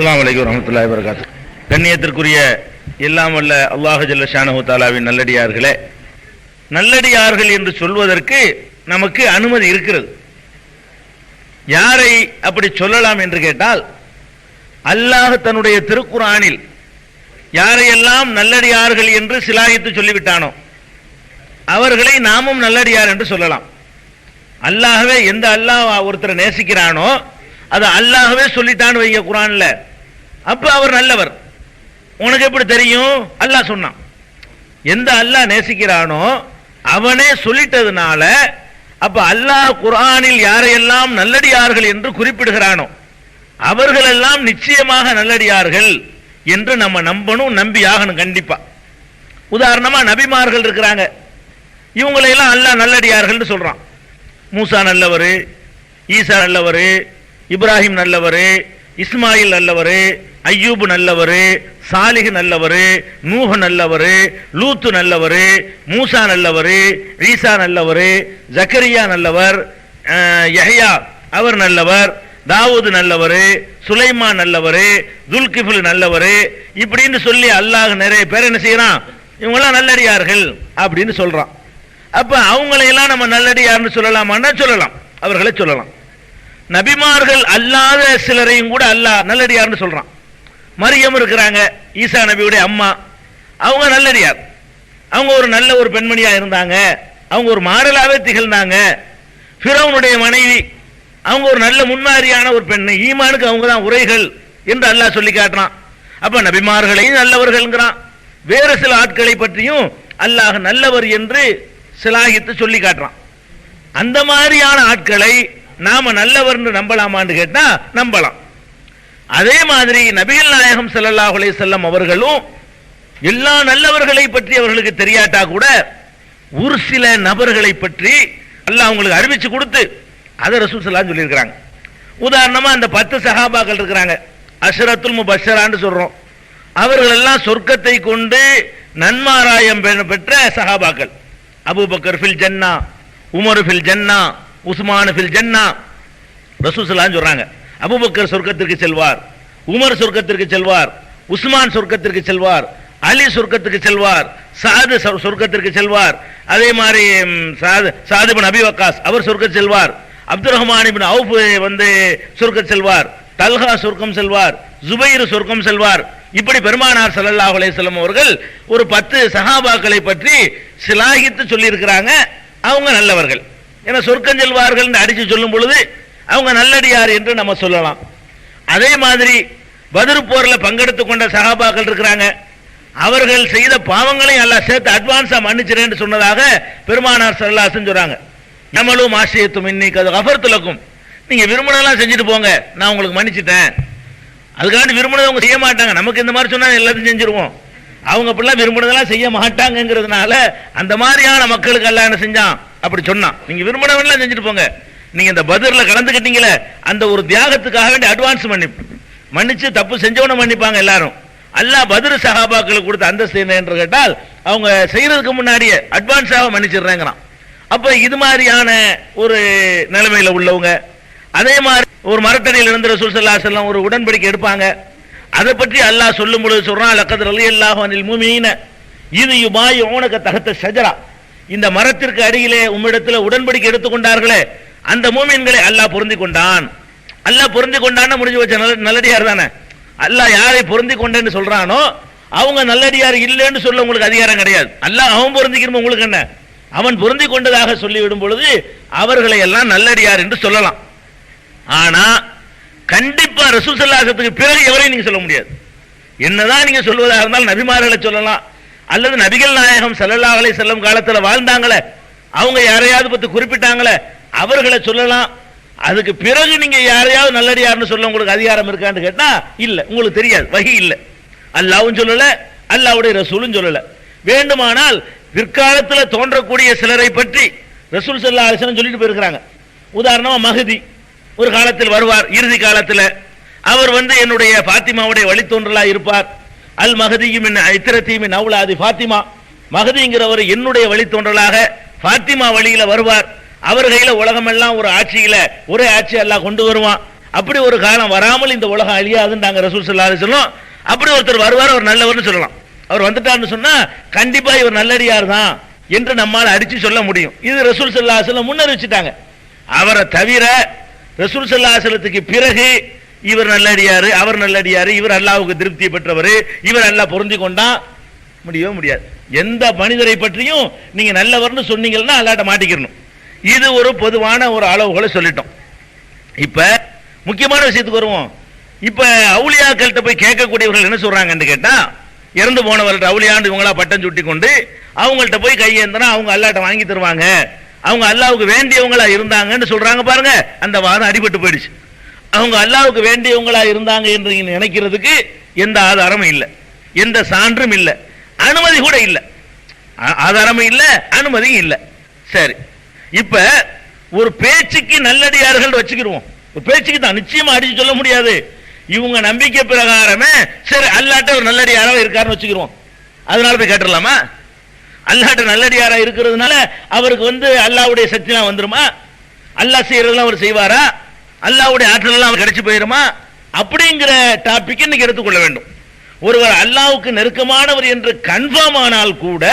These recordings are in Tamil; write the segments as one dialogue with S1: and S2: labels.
S1: அஸ்ஸலாமு அலைக்கும் வரஹ்மத்துல்லாஹி வபரகாத்துஹு. கண்ணியத்திற்குரிய எல்லாம் வல்ல அல்லாஹ் ஜல்ல ஷானஹு தஆலாவின் நல்லடியார்களே, நல்லடியார்கள் என்று சொல்வதற்கு நமக்கு அனுமதி இருக்கிறது. யாரை அப்படி சொல்லலாம் என்று கேட்டால், அல்லாஹ் தன்னுடைய திருக்குர்ஆனில் யாரையெல்லாம் நல்லடியார்கள் என்று சிலாகித்து சொல்லிவிட்டானோ அவர்களை நாமும் நல்லடியார் என்று சொல்லலாம். அல்லாஹ்வே எந்த அல்லாஹ் ஒருத்தரை நேசிக்கிறானோ அது அல்லாஹ்வே சொல்லிட்டான்னு வைங்க குர்ஆன்ல, அப்ப அவர் நல்லவர். உனக்கு எப்படி தெரியும்? அல்லாஹ் சொன்னான். எந்த அல்லாஹ் நேசிக்கிறானோ அவனே சொல்லிட்டதுனால அப்ப அல்லாஹ் குர்ஆனில் யாரையெல்லாம் நல்லடியார்கள் என்று குறிப்பிடுகிறானோ அவர்களெல்லாம் நிச்சயமாக நல்லடியார்கள் என்று நம்ம நம்பணும், நம்பி ஆகணும் கண்டிப்பா. உதாரணமா நபிமார்கள் இருக்கிறாங்க, இவங்களையெல்லாம் அல்லாஹ் நல்லடியார்கள் சொல்றான். மூசா நல்லவர், ஈசா நல்லவர், இப்ராஹிம் நல்லவர், இஸ்மாயில் நல்லவர், ஐயூப் நல்லவர், சாலிஹ் நல்லவர், நூஹ் நல்லவர், லூத்து நல்லவர், மூசா நல்லவர், ஈசா நல்லவர், ஜக்கரியா நல்லவர், யஹ்யா அவர் நல்லவர், தாவூத் நல்லவர், சுலைமான் நல்லவர், துல்கிஃபில் நல்லவர், இப்படின்னு சொல்லி அல்லாஹ் நிறைய பேர் என்ன செய்யறான், இவங்கெல்லாம் நல்லடியார்கள் அப்படின்னு சொல்றான். அப்ப அவங்களையெல்லாம் நம்ம நல்லடியார்னு சொல்லலாமான்னா சொல்லலாம், அவர்களை சொல்லலாம். நபிமார்கள் அல்லாத சிலரையும் கூட அல்லாஹ் நல்லடியார்னு சொல்றான். மரியம் இருக்கிறாங்க, ஈசா நபியுடைய அம்மா, அவங்க நல்லடியார். அவங்க ஒரு நல்ல ஒரு பெண்மணியா இருந்தாங்க, அவங்க ஒரு மாடலாவே திகழ்ந்தாங்க. ஃபிரௌனுடைய மனைவி, அவங்க ஒரு நல்ல முன்மாதிரியான ஒரு பெண், ஈமானுக்கு அவங்க தான் உரைகள் என்று அல்லாஹ் சொல்லி காட்டுறான். அப்ப நபிமார்களையும் நல்லவர்கள்ங்கிறான். வேறு சில ஆட்களை பற்றியும் அல்லாஹ் நல்லவர் என்று சிலாகித்து சொல்லி காட்டுறான். அந்த மாதிரியான ஆட்களை நாம நல்லவர் என்று நம்பலாமான்னு கேட்டா நம்பலாம். அதே மாதிரி நபிகள் நாயகம் ஸல்லல்லாஹு அலைஹி வஸல்லம் அவர்களும் எல்லா நல்லவர்களை பற்றி அவர்களுக்கு தெரியாட்டா கூட ஒரு சில நபர்களை பற்றி அல்லாஹ் அவங்களுக்கு அறிவிச்சு கொடுத்து அதை ரசூல் ஸல்லல்லாஹு அலைஹி சொல்லியிருக்கிறாங்க. உதாரணமா அந்த 10 சஹாபாக்கள் இருக்கிறாங்க, அஷ்ரத்துல் முபஷ்ஷரான்னு சொல்றோம். அவர்கள் எல்லாம் சொர்க்கத்தை கொண்டு நன்மாராயம் பெற்ற சஹாபாக்கள். அபூபக்கர் ஃபில் ஜன்னா, உமர் ஃபில் ஜன்னா, உஸ்மான் ஃபில் ஜன்னா. ரசூல் ஸல்லல்லாஹு அலைஹி சொல்றாங்க, அபூபக்கர் சொர்க்கத்திற்கு செல்வார், உமர் சொர்க்கத்திற்கு செல்வார், உஸ்மான் சொர்க்கத்திற்கு செல்வார், அலி சொர்க்கத்துக்கு செல்வார், சாது சொர்க்கத்திற்கு செல்வார், அதே மாதிரி சாது இப்னு அபி வக்காஸ் அவர் சொர்க்கத்துக்கு செல்வார், அப்துல் ரஹ்மான் இப்னு அவுஃப் வந்து சொர்க்கத்துக்கு செல்வார், தல்ஹா சொர்க்கம் செல்வார், ஜுபைர் சொர்க்கம் செல்வார். இப்படி பெருமானார் ஸல்லல்லாஹு அலைஹி வஸல்லம் அவர்கள் ஒரு 10 சஹாபாக்களை பற்றி சிலாகித்து சொல்லி இருக்கிறாங்க. அவங்க நல்லவர்கள், ஏன்னா சொர்க்கம் செல்வார்கள் என்று அடிச்சு சொல்லும் பொழுது அவங்க நல்லடியார் என்று நம்ம சொல்லலாம். அதே மாதிரி பத்ர் போர்ல பங்கெடுத்து கொண்ட சஹாபாக்கள் இருக்கிறாங்க, அவர்கள் செய்த பாவங்களையும் அல்லாஹ் சேர்த்து அட்வான்ஸா மன்னிச்சிரேன்னு சொன்னதாக பெருமானார் ஸல்லல்லாஹு அலைஹி வஸல்லம் சொல்றாங்க. நமலு மாஷியத்தும் இன்னைக்கு அது கஃபர்து லக்கும், நீங்க விரும்பினதெல்லாம் செஞ்சுட்டு போங்க, நான் உங்களுக்கு மன்னிச்சிட்டேன். அதுக்காண்டி விரும்பினதை அவங்க செய்ய மாட்டாங்க. நமக்கு இந்த மாதிரி சொன்னா எல்லாத்தையும் செஞ்சிருவோம், அவங்க அப்படிலாம் விரும்பினதெல்லாம் செய்ய மாட்டாங்கிறதுனால அந்த மாதிரியான மக்களுக்கு எல்லாம் என்ன செஞ்சான், அப்படி சொன்னான், நீங்க விரும்பினவெல்லாம் செஞ்சுட்டு போங்க, நீங்க இந்த பத்ர்ல கலந்துக்கிட்டீங்களே அந்த ஒரு தியாகத்துக்காக வேண்டி அட்வான்ஸ் மன்னிச்சு தப்பு செஞ்சவன மன்னிப்பாங்க எல்லாரும். அல்லாஹ் பத்ர் சஹாபாக்களுக்கு கொடுத்த அந்தஸ்து என்ன என்று கேட்டால் அவங்க செய்யறதுக்கு முன்னாடியே அட்வான்ஸாக மன்னிச்சிடுறாங்கிறான். அப்ப இது மாதிரியான ஒரு நிலைமையில உள்ளவங்க. அதே மாதிரி ஒரு மரத்தடியில் இருந்து ரசூல் ஸல்லல்லாஹு அலைஹி வஸல்லம் ஒரு உடன்படிக்கை எடுப்பாங்க. அதை பற்றி அல்லாஹ் சொல்லும் பொழுது சொல்றான், லக்கத் ரலியல்லாஹு அனில் முஃமினீன இது யுபாயிஊனக தஹத ஷஜரா, இந்த மரத்திற்கு அடியிலே உம்மிடத்தில் உடன்படிக்கை எடுத்துக்கொண்டார்களே அந்த மூமின்களை அல்லாஹ் பொருந்தி கொண்டான். அல்லாஹ் பொருந்தி கொண்டான்னு முடிஞ்சு வச்ச நல்லடியார் தானே. அல்லாஹ் யாரை பொருந்தி கொண்டேன்னு சொல்றானோ அவங்க நல்லடியார் இல்லைன்னு சொல்ல உங்களுக்கு அதிகாரம் கிடையாது. அல்லாஹ் அவன் பொருந்திக்கணும், உங்களுக்கு என்ன, அவன் பொருந்தி கொண்டதாக சொல்லிவிடும் பொழுது அவர்களை எல்லாம் நல்லடியார் என்று சொல்லலாம். ஆனா கண்டிப்பா ரசூல் ஸல்லல்லாஹு அலைஹி வஸல்லம் பிறகு எவரையும் நீங்க சொல்ல முடியாது. என்னதான் நீங்க சொல்வதாக இருந்தாலும் நபிமார்களை சொல்லலாம், அல்லது நபிகள் நாயகம் ஸல்லல்லாஹு அலைஹி வஸல்லம் காலத்துல வாழ்ந்தாங்களே அவங்க யாரையாவது பத்தி குறிப்பிட்டாங்களே அவர்களை சொல்லலாம். அதுக்கு பிறகு நீங்க யாரையாவது நல்லடியார்னு சொல்ல உங்களுக்கு அதிகாரம் இருக்கான்னு கேட்டா இல்ல, உங்களுக்கு தெரியாது, வஹி இல்ல. அல்லாஹ்வும் சொல்லல, அல்லாஹ்வுடைய ரசூலும் சொல்லல. வேண்டுமானால் பிற்காலத்தில் தோன்றக்கூடிய சிலரை பற்றி ரசூல் ஸல்லல்லாஹு அலைஹி வஸல்லம் சொல்லிட்டு போயிருக்கிறாங்க. உதாரணமா மஹதி ஒரு காலத்தில் வருவார், இறுதி காலத்தில் அவர் வந்து என்னுடைய ஃபாத்திமாவுடைய வழித்தோன்றலா இருப்பார். அல் மஹதியும் இத்திரத்தீமின் அவுலாதி ஃபாத்திமா, மஹதிங்கிறவர் என்னுடைய வழித்தோன்றலாக ஃபாத்திமா வழியில வருவார். அவர் கையில உலகம் எல்லாம் ஒரு ஆட்சியில ஒரே ஆட்சி அல்லாஹ் கொண்டு வருவான். அப்படி ஒரு காலம் வராமல் இந்த உலகம் அழியாதுன்றாங்க ரசூல் ஸல்லல்லாஹு அலைஹி வஸல்லம். அப்படி ஒருத்தர் வருவார், அவர் நல்லவர்னு சொல்லலாம். அவர் வந்துட்டார்னு சொன்னா கண்டிப்பா இவர் நல்லடியார் தான் என்று நம்மால் அடிச்சு சொல்ல முடியும். இது ரசூல் ஸல்லல்லாஹு அலைஹி வஸல்லம் முன்னறிவிச்சிட்டாங்க. அவரை தவிர ரசூல் ஸல்லல்லாஹு அலைஹி வஸல்லத்துக்கு பிறகு இவர் நல்லடியாரு, அவர் நல்லடியாரு, இவர் அல்லாஹ்வுக்கு திருப்தி பெற்றவர், இவர் அல்லாஹ் பொருந்தி கொண்டா முடியவே முடியாது. எந்த மனிதரை பற்றியும் நீங்க நல்லவர்னு சொன்னீங்கன்னா அல்லாஹ்ட்ட மாட்டிக்கிறணும். இது ஒரு பொதுவான ஒரு அளவுகளை சொல்லிட்டோம். இப்ப முக்கியமான விஷயத்துக்கு வருவோம். இப்ப அவுலியாக்கள்கிட்ட போய் கேட்கக்கூடியவர்கள் என்ன சொல்றாங்கன்னு கேட்டா, இறந்து போனவர்கள் அவுலியாண்டு இவங்களா பட்டம் சுட்டி கொண்டு அவங்கள்ட்ட போய் கையேந்தினா அவங்க அல்லாஹ்ட்ட வாங்கி தருவாங்க, அவங்க அல்லாஹ்வுக்கு வேண்டியவங்களா இருந்தாங்கன்னு சொல்றாங்க பாருங்க. அந்த வாதம் அடிபட்டு போயிடுச்சு. அவங்க அல்லாஹ்வுக்கு வேண்டியவங்களா இருந்தாங்க என்று நினைக்கிறதுக்கு எந்த ஆதாரமும் இல்லை, எந்த சான்றும் இல்லை, அனுமதி கூட இல்லை. ஆதாரமும் இல்லை, அனுமதியும் இல்லை. சரி, இப்ப ஒரு பேச்சுக்கு நல்லடியார்கள் வச்சுக்கிடுவோம். ஒரு பேச்சுக்கு தான் நிச்சயமா அடிச்சு சொல்ல முடியாது. இவங்க நம்பிக்கை பிரகாரமே சரி அல்லாஹ்ட்ட ஒரு நல்லடியாரா இருக்காருன்னு வச்சுக்கிடுவோம். அதனால போய் கேட்டுடலாமா? அல்லாஹ்ட்ட நல்லடியாரா இருக்கிறதுனால அவருக்கு அல்லாஹ்வுடைய சக்திலாம் வந்துருமா? அல்லாஹ் செய்யறதெல்லாம் அவர் செய்வாரா? அல்லாஹ்வுடைய ஆற்றல் எல்லாம் அவர் கிடைச்சு போயிருமா? அப்படிங்கிற டாபிக் இன்னைக்கு எடுத்துக்கொள்ள வேண்டும். ஒருவர் அல்லாஹ்வுக்கு நெருக்கமானவர் என்று கன்ஃபார்ம் ஆனால் கூட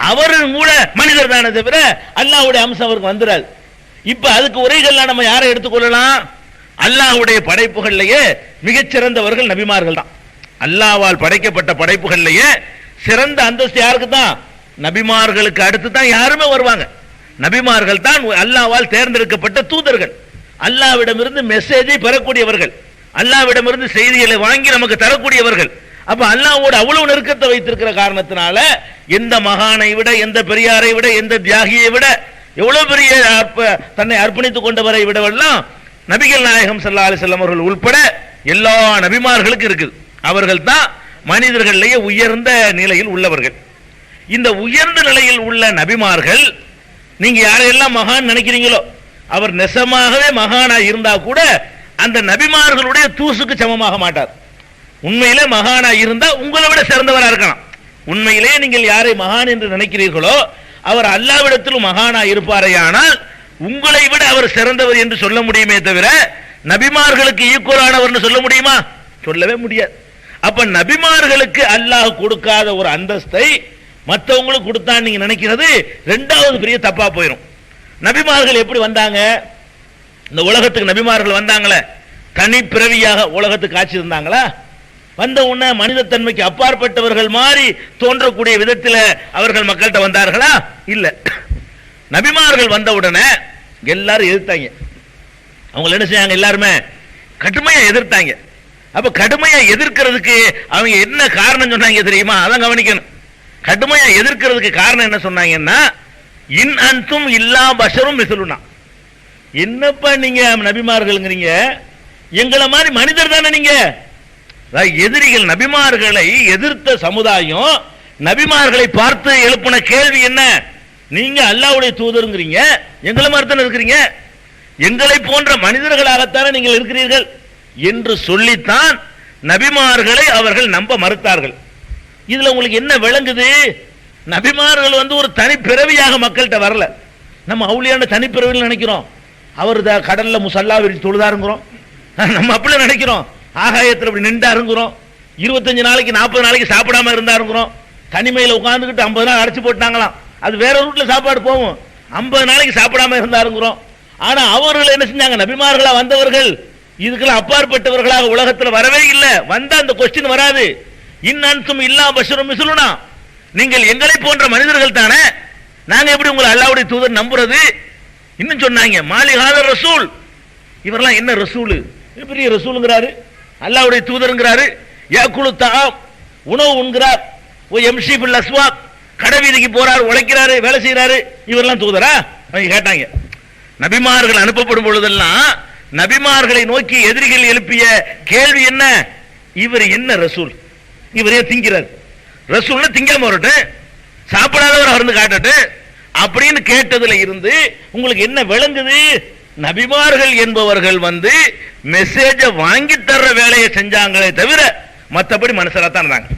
S1: அவரும் கூட மனிதர் தானே தவிர அல்லாஹ்வுடைய அம்சம் அவருக்கு வந்துடாது. இப்ப அதுக்கு உரைகள்லாம் நம்ம யாரை எடுத்துக்கொள்ளலாம்? அல்லாஹ்வுடைய படைப்புகள்லயே மிகச்சிறந்தவர்கள் நபிமார்கள் தான். அல்லாஹ்வால் படைக்கப்பட்ட படைப்புகள்லயே சிறந்த அந்தஸ்து யாருக்கு தான்? நபிமார்களுக்கு அடுத்து தான் யாருமே வருவாங்க. நபிமார்கள் தான் அல்லாஹ்வால் தேர்ந்தெடுக்கப்பட்ட தூதர்கள். அல்லாஹ்விடமிருந்து மெசேஜை பெறக்கூடியவர்கள், அல்லாஹ்விடமிருந்து செய்திகளை வாங்கி நமக்கு தரக்கூடியவர்கள். அப்ப அல்லாஹ்வோடு அவ்வளவு நெருக்கத்தை வைத்திருக்கிற காரணத்தினால எந்த மகானை விட, எந்த பெரியாரை விட, எந்த தியாகியை விட, எவ்வளவு பெரிய தன்னை அர்ப்பணித்துக் கொண்டவரை விடவெல்லாம் நபிகள் நாயகம் ஸல்லல்லாஹு அலைஹி வஸல்லம் அவர்கள் உட்பட எல்லா நபிமார்களுக்கும் இருக்குது. அவர்கள் தான் மனிதர்களிலேயே உயர்ந்த நிலையில் உள்ளவர்கள். இந்த உயர்ந்த நிலையில் உள்ள நபிமார்கள் நீங்க யாரையெல்லாம் மகான் நினைக்கிறீங்களோ அவர் நெசமாகவே மகானா இருந்தா கூட அந்த நபிமார்களுடைய தூசுக்கு சமமாக மாட்டார். உண்மையிலே மகானா இருந்தா உங்களை விட சிறந்தவரா இருக்கலாம். உண்மையிலே நீங்கள் யாரை மகான் என்று நினைக்கிறீர்களோ அவர் அல்லாஹ்விடத்திலும் மகானா இருப்பாரையானால் உங்களை விட அவர் சிறந்தவர் என்று சொல்ல முடியுமே தவிர நபிமார்களுக்கு ஈக்குவலானவர் சொல்ல முடியுமா? சொல்லவே முடியாது. அப்ப நபிமார்களுக்கு அல்லாஹ் கொடுக்காத ஒரு அந்தஸ்தை மற்றவங்களுக்கு கொடுத்தான்னு நீங்க நினைக்கிறது ரெண்டாவது பெரிய தப்பா போயிடும். நபிமார்கள் எப்படி வந்தாங்க? இந்த உலகத்துக்கு நபிமார்கள் வந்தாங்களே, தனி பிறவியாக உலகத்துக்கு ஆட்சி இருந்தாங்களா? வந்த உடனே மனிதத்தன்மைக்கு அப்பாற்பட்டவர்கள் மாறி தோன்றக்கூடிய விதத்தில் அவர்கள் மக்கள்கிட்ட வந்தார்களா? இல்ல. நபிமார்கள் வந்த உடனே எல்லாரும் எதிர்த்தாங்க. அவங்க என்ன செய்யாங்க? எல்லாருமே கடுமையா எதிர்த்தாங்க. அப்ப கடுமையா எதிர்க்கிறதுக்கு அவங்க என்ன காரணம் சொன்னாங்க தெரியுமா? அதான் கவனிக்கணும். கடுமையா எதிர்க்கிறதுக்கு காரணம் என்ன சொன்னாங்கன்னா, இன் அன்தும் இல்லா பஷரும் மிஸ்லுனா. என்னப்பா நீங்க நபிமார்கள்ங்கிறீங்க, எங்களை மாதிரி மனிதர் தானே நீங்க? எதிரிகள் நபிமார்களை எதிர்த்த சமுதாயம் நபிமார்களை பார்த்து எழுப்பின கேள்வி என்ன? நீங்க அல்லாஹ்வுடைய தூதருங்கிறீங்க, எங்களை மாதிரி தானே இருக்கிறீங்க, எங்களை போன்ற மனிதர்களாகத்தானே நீங்கள் இருக்கிறீர்கள் என்று சொல்லித்தான் நபிமார்களை அவர்கள் நம்ப மறுத்தார்கள். இதுல உங்களுக்கு என்ன விளங்குது? நபிமார்கள் ஒரு தனி பிறவியாக மக்கள்கிட்ட வரல. நம்ம அவுலியான தனி பிறவியில் நினைக்கிறோம். அவர் கடல்ல முசல்லா விரிச்சு தொழுதாருங்கிறோம். நம்ம அப்படி நினைக்கிறோம். ஆகாயத்தில் அப்படி நின்றாருங்கிறோம். 25 நாளைக்கு 40 நாளைக்கு சாப்பிடாம இருந்தாருங்கிறோம். தனிமையில் உட்கார்ந்துக்கிட்டு 50 நாள் அடைச்சு போட்டாங்களாம். அது வேற ரூட்ல சாப்பாடு போகும். 50 நாளைக்கு சாப்பிடாம இருந்தாருங்கிறோம். ஆனா அவர்கள் என்ன செஞ்சாங்க? நபிமார்களா வந்தவர்கள் இதுக்கெல்லாம் அப்பாற்பட்டவர்களாக உலகத்தில் வரவே இல்லை. வந்தா அந்த கொஸ்டின் வராது. இன்னும் இல்லா பஷரும் மிஸ்லுனா, நீங்கள் எங்களை போன்ற மனிதர்கள் தானே, நாங்க எப்படி உங்களை அல்லாஹ்வுடைய தூதர் நம்புறது? இன்னும் சொன்னாங்க, மாலிஹாதர் ரசூல், இவரெல்லாம் என்ன ரசூல், பெரிய ரசூலுங்கிறாரு, அல்லாஹ்வுடைய தூதருங்கிறாரு, யாக்குலு தஆம், உணவு உண்கிறார், ஓ எம்ஷி பில் அஸ்வாக், கடைவீதிக்கு போறாரு, உழைக்கிறாரு, வேலை செய்யறாரு, இவரெல்லாம் தூதரா? அவங்க கேட்டாங்க. நபிமார்கள் அனுப்பப்படும் பொழுதெல்லாம் நபிமார்களை நோக்கி எதிரிகள் எழுப்பிய கேள்வி என்ன? இவர் என்ன ரசூல், இவரே திங்கிறார், ரசூல்னா திங்காம வரட்டும், சாப்பிடாதவர் அவர்ந்து காட்டட்டு அப்படின்னு கேட்டதுல இருந்து உங்களுக்கு என்ன விளங்குது? நபிமார்கள் என்பவர்கள் மெசேஜை வாங்கி தர்ற வேலையை செஞ்சாங்களே தவிர மற்றபடி மனுஷரா தான் இருந்தாங்க.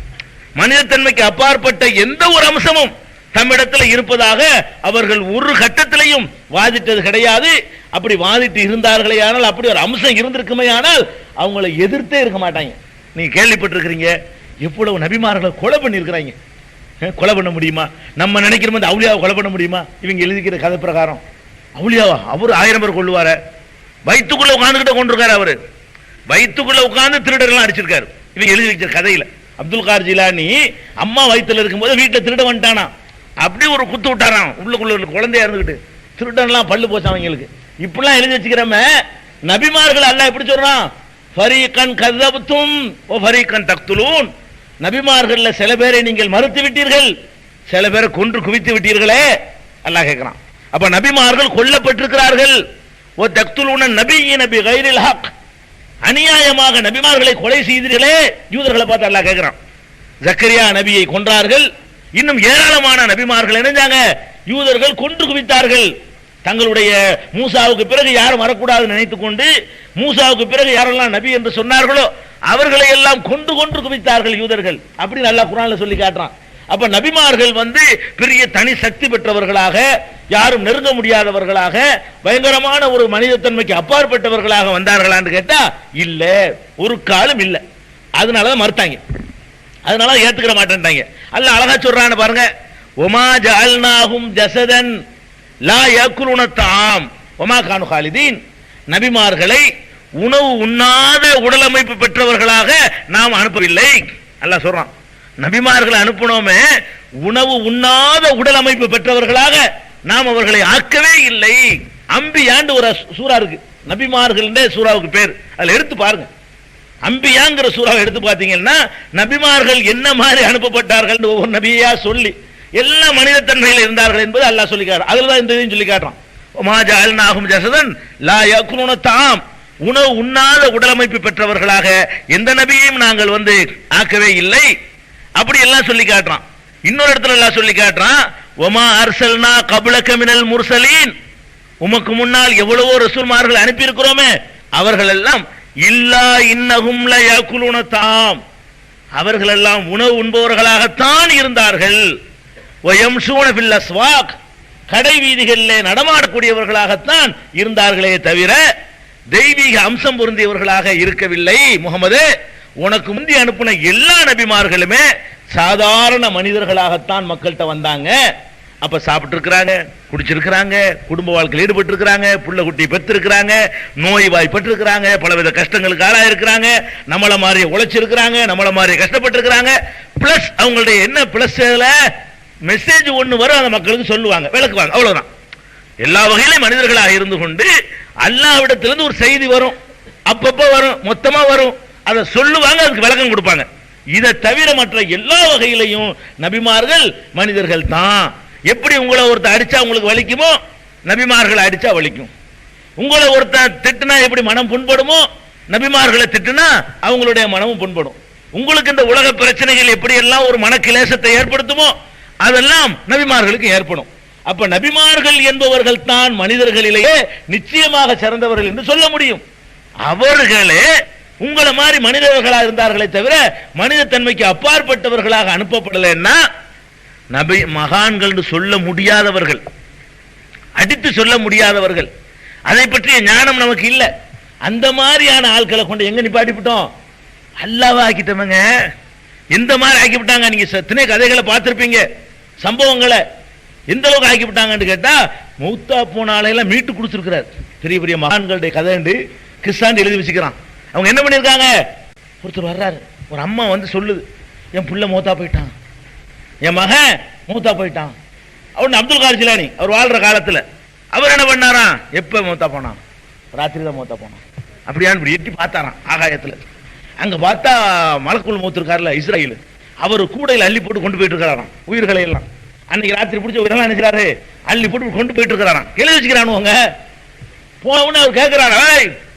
S1: மனிதத்தன்மைக்கு அப்பாற்பட்ட எந்த ஒரு அம்சமும் தம்மிடத்தில் இருப்பதாக அவர்கள் ஒரு கட்டத்திலையும் வாதிட்டது கிடையாது. அப்படி வாதிட்டு இருந்தார்களே ஆனால், அப்படி ஒரு அம்சம் இருந்திருக்குமே ஆனால் அவங்களை எதிர்த்தே இருக்க மாட்டாங்க. நீங்க கேள்விப்பட்டிருக்கிறீங்க எவ்வளவு நபிமார்களை கொலை பண்ணியிருக்கிறாங்க. கொலை பண்ண முடியுமா? நம்ம நினைக்கிற மாதிரி அவுலியாவை கொலை பண்ண முடியுமா? இவங்க எழுதிக்கிற கதை பிரகாரம் அவுலியாவா? அவர் 1000 பேர் கொள்ளுவார. வயிற்றுக்குள்ள உட்காந்துக்கிட்ட கொண்டிருக்காரு. அவரு வயிற்றுக்குள்ள உட்கார்ந்து திருடர்கள்லாம் அடிச்சிருக்காரு. இவங்க எழுதி வச்ச கதையில அப்துல் கார் ஜிலானி அம்மா வயிற்றுல இருக்கும்போது வீட்டில் திருட வந்துட்டானா, அப்படி ஒரு குத்து விட்டாராம். உள்ளுக்குள்ள குழந்தையா இருந்துகிட்டு திருடன்லாம் பல்லு போச்சு அவங்களுக்கு. இப்படிலாம் எழுதி வச்சுக்கிறோம நபிமார்கள் அல்லாஹ் எப்படி சொல்றான்? ஃபரீகன் கஸப்தும் வ ஃபரீகன் தக்துலூன். நபிமார்கள்ல சில பேரை நீங்கள் மறுத்து விட்டீர்கள், சில பேரை கொன்று குவித்து விட்டீர்களே அல்லாஹ் கேட்கிறான். அப்ப நபிமார்கள் கொல்லப்பட்டிருக்கிறார்கள். ஓ தக்துலூன நபியின பிகைரில் ஹக். அநியாயமாக நபிமார்களை கொலை செய்தீர்களே. யூதர்களை பார்த்து அல்லாஹ் கேட்கிறான். ஜக்கரியா நபியை கொன்றார்கள். இன்னும் ஏராளமான நபிமார்கள் இணைஞ்சாங்க, யூதர்கள் கொன்று குவித்தார்கள். தங்களுடைய மூசாவுக்கு பிறகு யாரும் வரக்கூடாது நினைத்துக் கொண்டு மூசாவுக்கு பிறகு யாரெல்லாம் நபி என்று சொன்னார்களோ அவர்களை எல்லாம் கொண்டு குவித்தார்கள் யூதர்கள். அப்படி நல்லா குர்ஆன்ல சொல்லி காட்டுறான். அப்ப நபிமார்கள் பெரிய தனி சக்தி பெற்றவர்களாக, யாரும் நெருங்க முடியாதவர்களாக, பயங்கரமான ஒரு மனிதத்தன்மைக்கு அப்பாற்பட்டவர்களாக வந்தார்களான்னு கேட்டா இல்ல, ஒரு காலம் இல்ல. அதனாலதான் மறுத்தாங்க, அதனால ஏத்துக்கிற மாட்டேன்ட்டாங்க. அல்லாஹ் அழகா சொல்றான்னு பாருங்க, ஒமா ஜஅல்நாஹும் ஜஸதன் லா யக்குலுன தஆம் ஒமா கானு காலிதீன். நபிமார்களை உணவு உண்ணாத உடல் அமைப்பு பெற்றவர்களாக நாம் அனுப்பவில்லை. அல்லாஹ் சொல்றான், நபிமார்களை அனுப்பினோமே உணவு உண்ணாத உடல் அமைப்பு பெற்றவர்களாக நாம் அவர்களை ஆக்கவே இல்லை. அம்பியாண்டு ஒரு சூரா இருக்கு, நபிமார்கள் சூறாவுக்கு பேர். அதுல எடுத்து பாருங்க, அம்பியாங்கிற சூறாவை எடுத்து பார்த்தீங்கன்னா நபிமார்கள் என்ன மாதிரி அனுப்பப்பட்டார்கள் ஒவ்வொரு நபியா சொல்லி எல்லா மனிதத்தன்மையில் இருந்தார்கள் என்பது அல்லாஹ் சொல்லி காட்டுறான். அதுல தான் இந்த இதையும் சொல்லி காட்டுறான். ஒமா ஜஅல்நாஹும் ஜஸதன் லா யக்குலுன தஆம். உணவு உண்ணாத உடலமைப்பு பெற்றவர்களாக எந்த நபியையும் நாங்கள் ஆக்கவே இல்லை. அப்படி எல்லாம் சொல்லி காட்டுறான். இன்னொரு இடத்துல எல்லாம் சொல்லி காட்டுறான், ஒமா அர்சல்னா கப்லக மினல் முர்சலீன். உமக்கு முன்னால் எவ்வளவோ ரசூல்மார்கள் அனுப்பி இருக்கிறோமே அவர்கள் எல்லாம் இல்லா இன்னஹும் ல யக்குலுன தஆம். அவர்கள் எல்லாம் உணவு உண்பவர்களாகத்தான் இருந்தார்கள். வயம்ஷூன ஃபில் அஸ்வாக். கடை வீதிகளிலே நடமாடக்கூடியவர்களாகத்தான் இருந்தார்களே தவிர தெய்வீக அம்சம் பொருந்தியவர்களாக இருக்கவில்லை. முகமது, உனக்கு முந்தி அனுப்பின எல்லா நபிமார்களுமே சாதாரண மனிதர்களாகத்தான் மக்கள்கிட்ட வந்தாங்க. அப்ப சாப்பிட்டு இருக்கிறாங்க, குடிச்சிருக்கிறாங்க, குடும்ப வாழ்க்கையில் ஈடுபட்டு இருக்கிறாங்க, புள்ள குட்டி பெற்று இருக்கிறாங்க, நோய் வாய்ப்பட்டு இருக்கிறாங்க, பலவித கஷ்டங்களுக்கு ஆளாக இருக்கிறாங்க, நம்மள மாதிரி உழைச்சிருக்கிறாங்க, நம்மள மாதிரி கஷ்டப்பட்டு இருக்கிறாங்க. பிளஸ் அவங்களுடைய என்ன பிளஸ் மெசேஜ் ஒண்ணு வரும், அந்த மக்களுக்கு சொல்லுவாங்க, விளக்குவாங்க, அவ்வளவுதான். எல்லா வகையிலும் மனிதர்களாக இருந்து கொண்டு அல்லாஹ்விடத்திலிருந்து ஒரு செய்தி வரும், அப்பப்ப வரும், மொத்தமா வரும், அதை சொல்லுவாங்க, அதுக்கு விளக்கம் கொடுப்பாங்க. இதை தவிர மற்ற எல்லா வகையிலையும் நபிமார்கள் மனிதர்கள் தான். எப்படி உங்களை ஒருத்தர் அடிச்சா உங்களுக்கு வலிக்குமோ நபிமார்களை அடிச்சா வலிக்கும். உங்களை ஒருத்தர் திட்டுனா எப்படி மனம் புண்படுமோ நபிமார்களை திட்டுனா அவங்களுடைய மனமும் புண்படும். உங்களுக்கு இந்த உலக பிரச்சனைகள் எப்படி எல்லாம் ஒரு மன கிளேசத்தை ஏற்படுத்துமோ அதெல்லாம் நபிமார்களுக்கு ஏற்படும். அப்ப நபிமார்கள் என்பவர்கள் தான் மனிதர்களிலேயே நிச்சயமாக சிறந்தவர்கள் என்று சொல்ல முடியும். அவர்களே உங்களை மாதிரி மனிதர்களாக இருந்தார்களே தவிர மனித தன்மைக்கு அப்பாற்பட்டவர்களாக அனுப்பப்படலைன்னா நபி மகான்கள் சொல்ல முடியாதவர்கள், அடித்து சொல்ல முடியாதவர்கள், அதை பற்றிய ஞானம் நமக்கு இல்லை. அந்த மாதிரியான ஆட்களை கொண்டு எங்க நிப்பாட்டிவிட்டோம்? அல்லாஹ்வை ஆக்கிட்டவங்க. எந்த மாதிரி ஆக்கிவிட்டாங்க? நீங்க எத்தனை கதைகளை பார்த்திருப்பீங்க, சம்பவங்களை. எந்த அளவுக்கு ஆக்கிவிட்டாங்கன்னு கேட்டா மௌத்தா போன ஆளையெல்லாம் மீட்டு கொடுத்துருக்கிறார். பெரிய பெரிய மகான்களுடைய கதை கிறிஸ்தாண்டி எழுதி வச்சுக்கிறான். அவங்க என்ன பண்ணியிருக்காங்க? ஒருத்தர் வர்றாரு, ஒரு அம்மா சொல்லுது, என் புள்ள மௌத்தா போயிட்டான், என் மகன் மூத்தா போயிட்டான். அவன் அப்துல் கார் ஜிலானி அவர் வாழ்ற காலத்தில் அவர் என்ன பண்ணாராம்? எப்ப மூத்தா போனான்? ராத்திரி தான் மூத்தா போனான். அப்படியான்னு எட்டி பார்த்தாராம் ஆகாயத்தில். அங்க பார்த்தா மலக்குள் மூத்திருக்காருல இஸ்ராயில், அவர் கூடையில் அள்ளி போட்டு கொண்டு போயிட்டு இருக்கிறாராம் உயிர்களை எல்லாம். அன்னைக்கு ராத்திரி பிடிச்ச உயிரெல்லாம் நினைக்கிறாரு, அள்ளி போட்டு கொண்டு போயிட்டு இருக்கிறாராம். எழுதி வச்சுக்கிறானுவங்க. போன உடனே அவர் கேட்கிறாரு,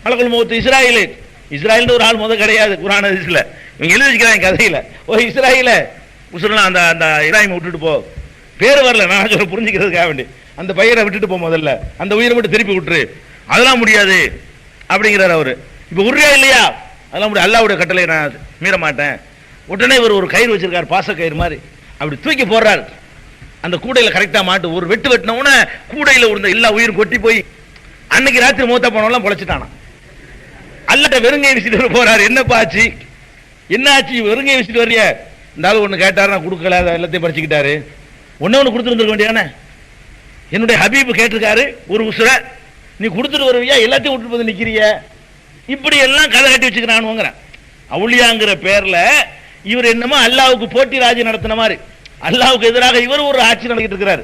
S1: மலக்குள் மூத்து இஸ்ராயில். இஸ்ராயில் ஒரு ஆள் முதல் கிடையாது குர்ஆன் ஹதீஸ்ல. இவங்க எழுதி வச்சுக்கிறாங்க கதையில, ஓ இஸ்ராயில உசுரலாம் அந்த அந்த இப்ராஹிம் விட்டுட்டு போ, பேர் வரல, நான் சொல்ல புரிஞ்சுக்கிறதுக்காக வேண்டி அந்த பையனை விட்டுட்டு போ, முதல்ல அந்த உயிரை மட்டும் திருப்பி விட்டுரு, அதெல்லாம் முடியாது அப்படிங்கிறார் அவரு. இப்ப உரியா இல்லையா? அதெல்லாம் முடியாது, அல்லாஹ்வுடைய கட்டளை நான் மீற மாட்டேன். உடனே இவர் ஒரு கயிறு வச்சிருக்காரு, பாச கயிறு மாதிரி, அப்படி தூக்கி போடுறாரு. அந்த கூடையில கரெக்டா மாட்டு ஒரு வெட்டு வெட்டினவுன கூடையில இருந்த எல்லா உயிரும் கொட்டி போய் அன்னைக்கு ராத்திரி மூத்த போனவெல்லாம் பொழைச்சிட்டானா. அல்லட்ட வெறுங்கை வீசிட்டு போறாரு. என்னப்பா ஆச்சு, என்ன ஆச்சு, வெறுங்கை வீசிட்டு வர்றிய? இந்த ஆளு ஒண்ணு கேட்டாரு, நான் கொடுக்கல, எல்லாத்தையும் பறிச்சுக்கிட்டாரு. ஒன்னு கொடுத்துருந்துருக்க வேண்டியானே. என்னுடைய ஹபீப் கேட்டிருக்காரு ஒரு உசுர, நீ கொடுத்துட்டு வருவியா, எல்லாத்தையும் விட்டு போது நிக்கிறிய. இப்படி எல்லாம் கதை கட்டி வச்சுக்கிறானுங்கிறேன். அவுளியாங்கிற பேர்ல இவர் என்னமோ அல்லாவுக்கு போட்டி ராஜ்யம் நடத்தின மாதிரி, அல்லாவுக்கு எதிராக இவர் ஒரு ஆட்சி நடத்திட்டு இருக்கிறார்.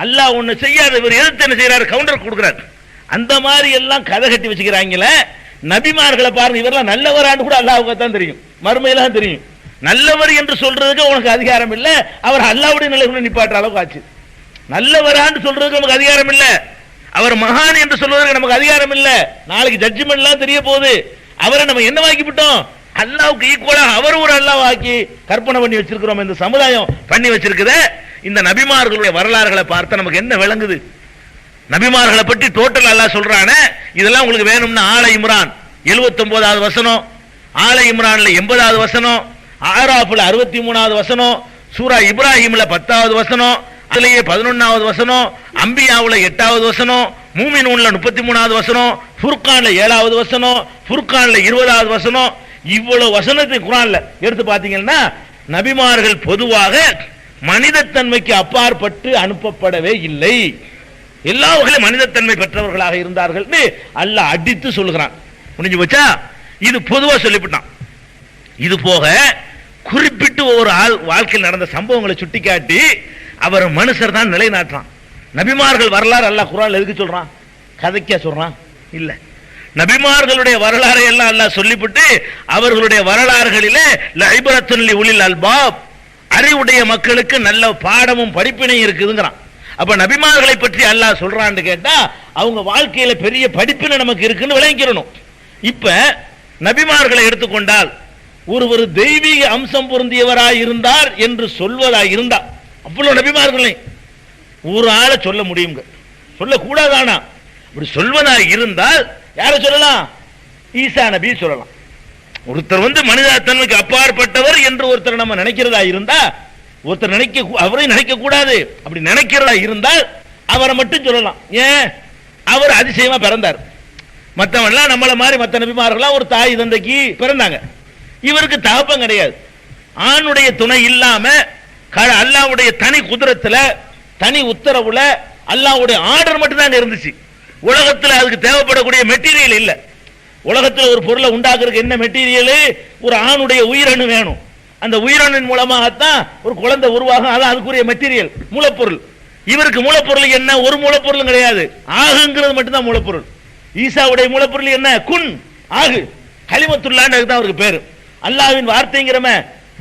S1: அல்லாஹ் ஒண்ணு செய்யாத இவர் எதிர்த்து என்ன செய்யறாரு, கவுண்டர் கொடுக்கிறார். அந்த மாதிரி எல்லாம் கதை கட்டி வச்சுக்கிறாங்களே. நபிமார்களை பாருங்க, இவரெல்லாம் நல்லவரான்னு கூட அல்லாஹ்வுக்கு தான் தெரியும், மறுமையெல்லாம் தெரியும். நல்லவர் என்று சொல்றதுக்கு உனக்கு அதிகாரம் இல்ல, அவர் அல்லாஹ்வுடைய நிலைகளை நிப்பாட்டுற அளவுக்கு ஆச்சு. நல்லவரான்னு சொல்றதுக்கு நமக்கு அதிகாரம் இல்ல, அவர் மகான் என்று சொல்வதற்கு நமக்கு அதிகாரம் இல்ல. நாளைக்கு ஜட்ஜ்மெண்ட் எல்லாம் தெரிய போகுது. அவரை நம்ம என்ன வாக்கிவிட்டோம், அல்லாஹ்வுக்கு ஈக்குவலாக அவர் ஒரு அல்லாஹ் ஆக்கி கற்பனை பண்ணி வச்சிருக்கிறோம். இந்த சமுதாயம் பண்ணி வச்சிருக்குத. இந்த நபிமார்களுடைய வரலாறுகளை பார்த்தா நமக்கு என்ன விளங்குது? நபிமார்களை பற்றி டோட்டல் அல்லாஹ் சொல்றானே. இதெல்லாம் உங்களுக்கு வேணும்னா ஆல இம்ரான் 79வது வசனம், ஆல இம்ரான்ல 80வது வசனம், ஆராஃப்ல 63வது வசனம், சூரா இப்ராஹிம்ல 10வது வசனம், அதுலயே 11வது வசனம், அம்பியாவுல 8வது வசனம், மூமினூன்ல 33வது வசனம், ஃபுர்கான்ல 7வது வசனம், ஃபுர்கான்ல 20வது வசனம். இவ்வளவு வசனத்தை குர்ஆன்ல எடுத்து பாத்தீங்கன்னா நபிமார்கள் பொதுவாக மனிதத்தன்மைக்கு அப்பாற்பட்டு அனுப்பப்படவே இல்லை. எல்லா வகையிலும் மனிதத்தன்மை பெற்றவர்களாக இருந்தார்கள் அல்லாஹ் அடித்து சொல்லுகிறான். முடிஞ்சு போச்சா? இது பொதுவா சொல்லிவிட்டான். இது போக குறிப்பிட்டு ஒரு ஆள் வாழ்க்கையில் நடந்த சம்பவங்களை சுட்டிக்காட்டி அவர் மனுஷர் தான் நிலைநாட்டுறான். நபிமார்கள் வரலாறு அல்லாஹ் குர்ஆன்ல எதுக்கு சொல்றான்? கதைக்கா சொல்றான்? இல்ல, நபிமார்களுடைய வரலாறை எல்லாம் அல்லாஹ் சொல்லிவிட்டு அவர்களுடைய வரலாறுகளிலே லஇப்ரத்துன் லிஉலில் அல்பாப், அறிவுடைய மக்களுக்கு நல்ல பாடமும் படிப்பினையும் இருக்குதுங்கிறான். அப்ப நபிமார்களை பற்றி அல்லாஹ் சொல்றான்னு கேட்டா அவங்க வாழ்க்கையில பெரிய படிப்பினை நமக்கு இருக்குன்னு விளங்கிக்கிறணும். இப்ப நபிமார்களை எடுத்துக்கொண்டால் ஒரு தெய்வீக அம்சம் பொருந்தியவராய் இருந்தார் என்று சொல்வதாய் இருந்தா அவ்வளவு நபிமார்களை ஒரு ஆளை சொல்ல முடியுங்க, சொல்லக்கூடாதானா? அப்படி சொல்வதாய் இருந்தால் யாரை சொல்லலாம்? ஈசா நபி சொல்லலாம். ஒருத்தர் மனிதத்தன்மைக்கு அப்பாற்பட்டவர் என்று ஒருத்தர் நம்ம நினைக்கிறதா இருந்தா, ஒருத்தர் அவரை நினைக்க கூடாது, அப்படி நினைக்கிறதா இருந்தால் அவரை மட்டும் சொல்லலாம். ஏன்? அவர் அதிசயமா பிறந்தார். மற்றவன்லாம் நம்மள மாதிரி மற்ற நபிமார்கள்லாம் ஒரு தாய் தந்தைக்கு பிறந்தாங்க. இவருக்கு தகப்பம் கிடையாது. ஆணுடைய துணை இல்லாம அல்லாஹ்வுடைய தனி குதிரத்துல தனி உத்தரவுல அல்லாஹ்வுடைய ஆர்டர் மட்டும் தான் இருந்துச்சு. உலகத்தில் அதுக்கு தேவைப்படக்கூடிய மெட்டீரியல் இல்ல. உலகத்தில் ஒரு பொருளை உண்டாக்குறதுக்கு என்ன மெட்டீரியல்? ஒரு ஆணுடைய உயிரணு வேணும். அந்த உயிரணின் மூலமாகத்தான் ஒரு குழந்தை உருவாகும். அதான் அதுக்குரிய மெட்டீரியல், மூலப்பொருள். இவருக்கு மூலப்பொருள் என்ன? ஒரு மூலப்பொருளும் கிடையாது. ஆகுங்கிறது மட்டும்தான் மூலப்பொருள். ஈசாவுடைய மூலப்பொருள் என்ன? குன், ஆகு, கலிமத்துல்லான்னு தான் அவருக்கு பேரு. அல்லாஹ்வின் வார்த்தைங்கிறம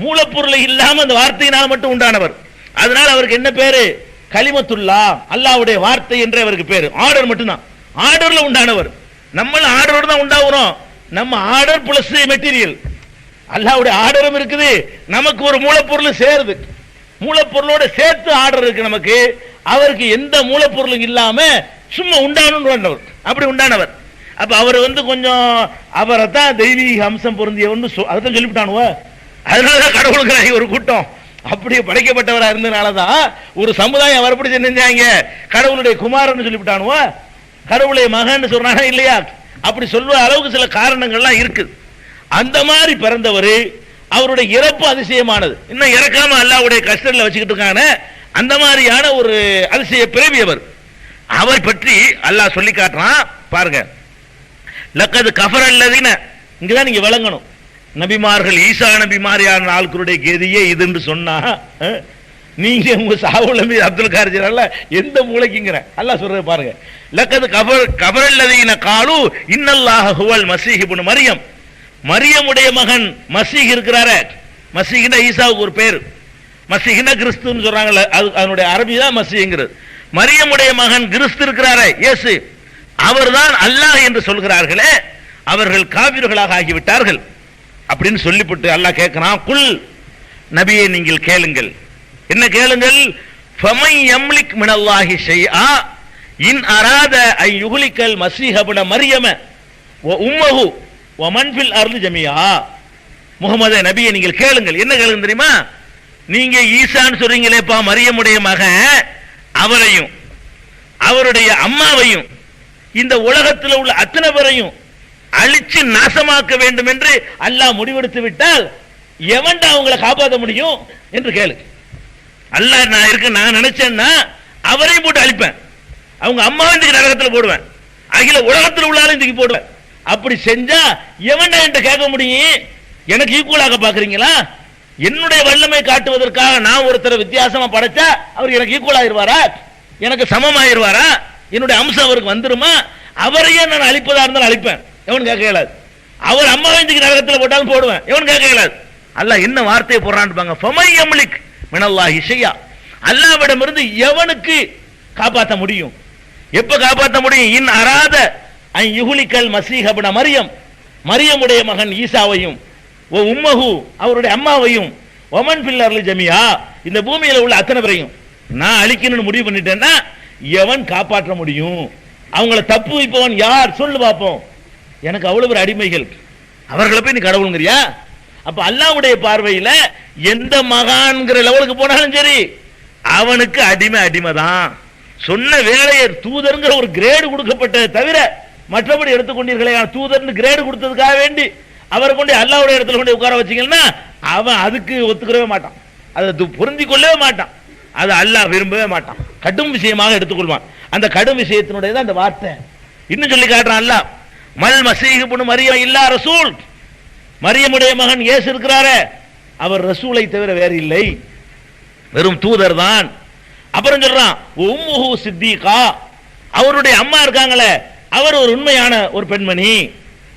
S1: மூலப்பொருளை இல்லாம அந்த வார்த்தையினால் மட்டும் உண்டானவர். அதனால அவருக்கு என்ன பேரு? கலிமத்துல்லா, அல்லாஹ்வுடைய வார்த்தை என்ற அவருக்கு பேரு. ஆர்டர் மட்டும்தான், ஆர்டர்ல உண்டானவர். நம்மள ஆர்டரோட தான் உண்டாகிறோம். நம்ம ஆர்டர் பிளஸ் மெட்டீரியல். அல்லாஹ்வுடைய ஆர்டரும் இருக்குது, நமக்கு ஒரு மூலப்பொருள் சேருது. மூலப்பொருளோட சேர்த்து ஆர்டர் இருக்கு நமக்கு. அவருக்கு எந்த மூலப்பொருளும் இல்லாம சும்மா உண்டானவர், அப்படி உண்டானவர். அப்ப அவர் கொஞ்சம் அவரை தான் தெய்வீக அம்சம் பொருந்தியவர்னு அதான் சொல்லிவிட்டானுவ. அதனாலதான் கடவுளுக்கு ஒரு கூட்டம் அப்படியே படைக்கப்பட்டவராக இருந்ததுனாலதான் ஒரு சமுதாயம் அவர் எப்படி செஞ்சாங்க, கடவுளுடைய குமாரன்னு சொல்லிவிட்டானுவ, கடவுளுடைய மகன் சொல்றாங்க இல்லையா? அப்படி சொல்ற அளவுக்கு சில காரணங்கள்லாம் இருக்குது. அந்த மாதிரி பிறந்தவர், அவருடைய இறப்பு அதிசயமானது. இன்னும் இறக்காம அல்லாஹ்வுடைய கஷ்டத்தில் வச்சுக்கிட்டு இருக்கான அந்த மாதிரியான ஒரு அதிசய பிறவியவர். அவர் பற்றி அல்லாஹ் சொல்லி காட்டுறான் பாருங்க. லக்கது கஃபரல்லதீன, இங்கதான் நீங்க விளங்கணும். நபிமார்கள் ஈசா நபி மாதிரியான ஆட்களுடைய கேதியே இதுன்னு சொன்னா நீங்க உங்க சாவுல மீது அப்துல் காரிஜிரால எந்த மூளைக்குங்கிற அல்லாஹ் சொல்றது பாருங்க. லக்கது கஃபரல்லதீன காலு இன்னல்லாஹ ஹுவல் மஸீஹ் இப்னு மரியம், மரியமுடைய மகன் மசீஹ் இருக்கிறாரே, மசீஹ்னா ஈசாவுக்கு ஒரு பேர், மசீஹ்னா கிறிஸ்துன்னு சொல்றாங்கல்ல, அதனுடைய அரபி தான் மசீஹ்ங்கிறது. மரியமுடைய மகன் கிறிஸ்து இருக்கிறாரே இயேசு, அவர்தான் அல்லாஹ் என்று சொல்கிறார்களே, அவர்கள் காபிர்களாக ஆகிவிட்டார்கள் அப்படின்னு சொல்லிவிட்டு அல்லாஹ் கேட்கிறான், குல், நபியே நீங்கள் கேளுங்கள். என்ன கேளுங்கள்? ஃபமை யம்லிக் மினல்லாஹி ஷைஆ இன் அராத ஐ யுஹ்லிகல் மஸீஹ் இப்னு மரியம வ உம்மஹு வ மன் ஃபில் அர்தி ஜமீஆ. முஹம்மதே நபியே நீங்கள் கேளுங்கள். என்ன கேளுங்க தெரியுமா? நீங்க ஈசான்னு சொல்றீங்களேப்பா, மரியமுடைய மகன், அவரையும் அவருடைய அம்மாவையும் இந்த உலகத்தில் உள்ள அத்தனை பேரையும் அழிச்சு நாசமாக்க வேண்டும் என்று அல்லாஹ் முடிவெடுத்து விட்டால் எவன்டா அவங்களை காப்பாற்ற முடியும் என்று கேளு. அல்லாஹ் நான் நினைச்சேன்னா அவரையும் போட்டு அழிப்பேன், அவங்க அம்மாவையும் தூக்கி நரகத்தில் போடுவேன், அகில உலகத்தில் உள்ளாலும் தூக்கி போடுவேன். அப்படி செஞ்சா எவன்டா என்கிட்ட கேட்க முடியும்? எனக்கு ஈக்குவலாக பாக்குறீங்களா? என்னுடைய வல்லமை காட்டுவதற்காக நான் ஒருத்தரை வித்தியாசமா படைச்சா அவர் எனக்கு ஈக்குவல் ஆயிருவாரா? எனக்கு சமமாயிருவாரா? என்னுடைய அம்சம் அவருக்கு வந்துருமா? அவரையே நான் அழிப்பதா இருந்தாலும் அழிப்பேன், எவன் கேட்க இயலாது. அவர் அம்மாவை தூக்கி நரகத்தில் போட்டாலும் போடுவேன், எவன் கேட்க இயலாது. அல்லாஹ் என்ன வார்த்தையை போடுறான்னு ஃபமை யம்லிக் மினல்லாஹி ஷையா, அல்லாஹ்விடமிருந்து எவனுக்கு காப்பாற்ற முடியும்? எப்ப காப்பாற்ற முடியும்? இன் அராத அன் யுஹ்லிகல் மஸீஹ இப்ன மரியம், மரியமுடைய மகன் ஈசாவையும், ஓ உம்மஹு அவருடைய அம்மாவையும், ஒமன் ஃபில் அர்லி ஜமியா இந்த பூமியில உள்ள அத்தனை பேரையும் நான் அழிக்கணும்னு முடிவு பண்ணிட்டேன்னா எவன் காப்பாற்ற முடியும்? அவங்கள தப்பு வைப்பவன் யார் சொல்லு பார்ப்போம். எனக்கு அவ்வளவு ஒரு அடிமைகள், அவர்களை போய் நீ கடவுளுங்கிறியா? அப்ப அல்லாஹ்வுடைய பார்வையில எந்த மகான்கிற லெவலுக்கு போனாலும் சரி அவனுக்கு அடிமை தான். சொன்ன வேலையை தூதர்ங்கிற ஒரு கிரேடு கொடுக்கப்பட்டதை தவிர மற்றபடி எடுத்துக்கொண்டீர்களே, தூதர்னு கிரேடு கொடுத்ததுக்காக வேண்டி அவரை கொண்டு அல்லாஹ்வுடைய இடத்துல கொண்டு உட்கார வச்சீங்கன்னா அவன் அதுக்கு ஒத்துக்கிறவே மாட்டான், அதை பொருந்தி கொள்ளவே மாட்டான், அது அல்லாஹ் விரும்பவே மாட்டான், கடும் விஷயமாக எடுத்துக்கொள்வான். அந்த கடும் விஷயத்தினுடைய அந்த வார்த்தை இன்னும் சொல்லி காட்டுறான் அல்லாஹ். மல் மஸீஹ் இப்னு மரியம் இல்லா ரசூல், மரியமுடைய மகன் இயேசு இருக்கிறாரே அவர் ரசூலை தவிர வேறு இல்லை, வெறும் தூதர் தான். அப்புறம் சொல்றான் உம்முஹு சித்திகா, அவருடைய அம்மா இருக்காங்களே அவர் ஒரு உண்மையான ஒரு பெண்மணி,